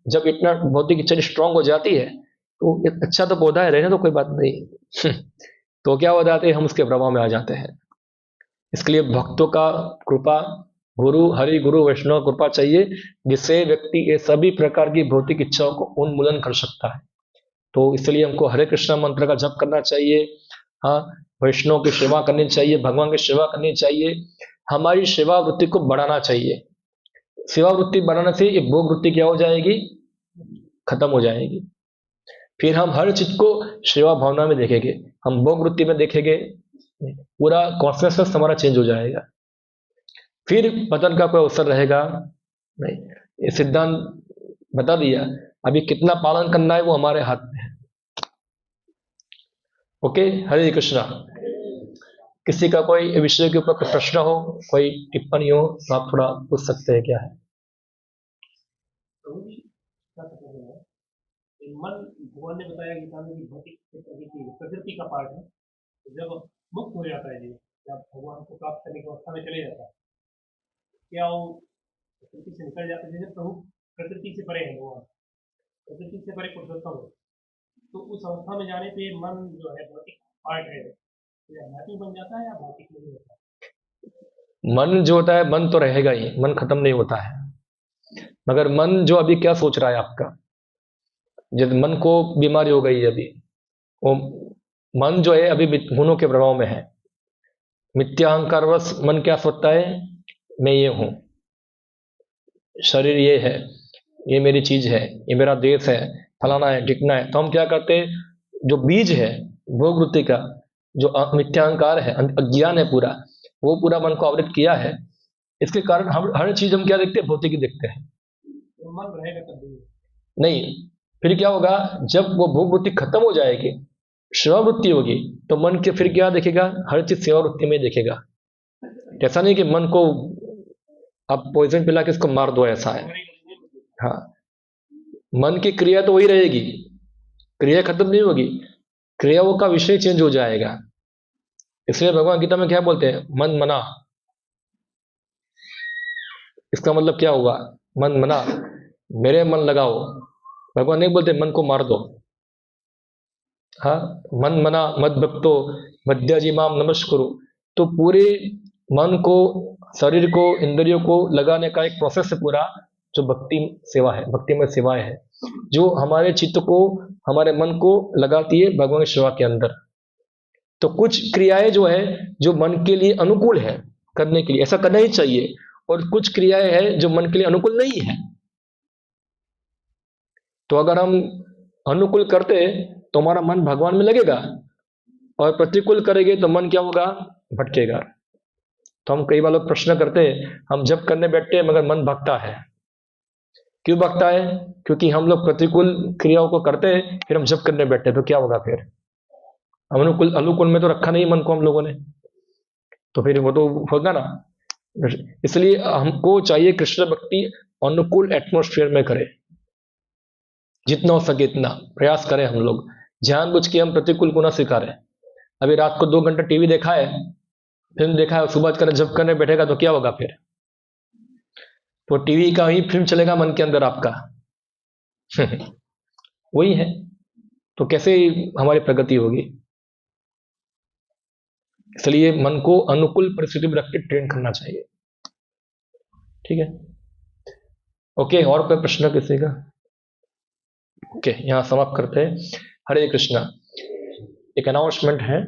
जब इतना भौतिक इच्छा स्ट्रांग हो जाती है, तो अच्छा तो पौधा है, रहने तो कोई बात नहीं तो क्या हो जाते हैं, हम उसके प्रभाव में आ जाते हैं। इसके लिए भक्तों का कृपा, गुरु हरि गुरु वैष्णव कृपा चाहिए, जिससे व्यक्ति ये सभी प्रकार की भौतिक इच्छाओं को उन्मूलन कर सकता है। तो इसलिए हमको हरे कृष्णा मंत्र का जप करना चाहिए, हाँ, वैष्णव की सेवा करनी चाहिए, भगवान की सेवा करनी चाहिए, हमारी सेवा वृत्ति को बढ़ाना चाहिए। सेवा वृत्ति बढ़ाने से ये भोग वृत्ति क्या हो जाएगी, खत्म हो जाएगी। फिर हम हर चीज को सेवा भावना में देखेंगे, हम भोग वृत्ति में देखेंगे, पूरा कॉन्शियसनेस हमारा चेंज हो जाएगा। फिर पतन का कोई अवसर रहेगा नहीं। ये सिद्धांत बता दिया। अभी कितना पालन करना है वो हमारे हाथ में है। ओके, हरे कृष्णा। किसी का कोई विषय के ऊपर कोई प्रश्न हो, कोई टिप्पणी हो तो आप थोड़ा पूछ सकते हैं। क्या है? प्रभु जी, क्या कहते हैं, ये मन भगवान ने बताया गीता में कि भौतिक प्रकृति का पार्ट है। तो जब मुक्त हो जाता है जी, जब भगवान को प्राप्त करने की अवस्था में चले जाता है, क्या वो प्रकृति से निकल जाते हैं? जैसे प्रभु प्रकृति से परे है, भगवान प्रकृति से परे पुरुषोत्तम है, तो उस अवस्था में जाने पे मन जो है भौतिक पार्ट है, तो या आध्यात्मिक बन जाता है या भौतिक नहीं होता? मन जो होता है, मन तो रहेगा ही, मन खत्म नहीं होता है। मगर मन जो अभी क्या सोच रहा है आपका, जब मन को बीमारी हो गई है अभी, वो मन जो है अभी गुणों के प्रभाव में है। मिथ्याहंकारवश मन क्या सोचता है, मैं ये हूं, शरीर ये है, ये मेरी चीज है, ये मेरा देश है, फलाना है, ढिकना है। तो हम क्या करते हैं, जो बीज है भोग वृत्ति का, जो मिथ्याहंकार है, अज्ञान है पूरा, वो पूरा मन को आवृत किया है। इसके कारण हम हर चीज हम क्या देखते हैं, भौतिक ही देखते हैं। तो मन रहेगा कभी नहीं, फिर क्या होगा, जब वो भोग वृत्ति खत्म हो जाएगी, सेवा वृत्ति होगी, तो मन के फिर क्या देखेगा, हर चीज सेवा वृत्ति में देखेगा। ऐसा नहीं कि मन को आप पॉइजन पिला के इसको मार दो, ऐसा है। हाँ, मन की क्रिया तो वही रहेगी, क्रिया खत्म नहीं होगी, क्रियाओं का विषय चेंज हो जाएगा। इसलिए भगवान गीता में क्या बोलते हैं, मन मना। इसका मतलब क्या हुआ, मन मना, मेरे मन लगाओ। भगवान नहीं बोलते मन को मार दो। हाँ, मन मना मद भक्तो मध्याजी माम नमस्कुरु। तो पूरे मन को, शरीर को, इंद्रियों को लगाने का एक प्रोसेस है पूरा, जो भक्ति सेवा है, भक्ति में सेवाएं है, जो हमारे चित्त को, हमारे मन को लगाती है भगवान की सेवा के अंदर। तो कुछ क्रियाएं जो है, जो मन के लिए अनुकूल है करने के लिए, ऐसा करना ही चाहिए, और कुछ क्रियाएं हैं जो मन के लिए अनुकूल नहीं है। तो अगर हम अनुकूल करते तो हमारा मन भगवान में लगेगा, और प्रतिकूल करेंगे तो मन क्या होगा, भटकेगा। तो हम कई बार लोग प्रश्न करते हैं, हम जप करने बैठते हैं मगर मन भटकता है। क्यों भटकता है? क्योंकि हम लोग प्रतिकूल क्रियाओं को करते हैं, फिर हम जप करने बैठते हैं, तो क्या होगा फिर, अनुकूल अनुकूल में तो रखा नहीं मन को हम लोगों ने, तो फिर वो तो होगा ना। इसलिए हमको चाहिए कृष्ण भक्ति अनुकूल एटमोस्फेयर में करें, जितना हो सके इतना प्रयास करें हम लोग। जानबूझ के हम प्रतिकूल को ना स्वीकारें। अभी रात को 2 घंटे टीवी देखा है, फिल्म देखा है, सुबह करने जब करने बैठेगा तो क्या होगा फिर, तो टीवी का ही फिल्म चलेगा मन के अंदर आपका। वही है, तो कैसे हमारी प्रगति होगी। इसलिए मन को अनुकूल परिस्थिति में रख के ट्रेन करना चाहिए। ठीक है, ओके। और कोई प्रश्न किसी का? ओके, यहाँ समाप्त करते हैं। हरे कृष्णा। एक अनाउंसमेंट है।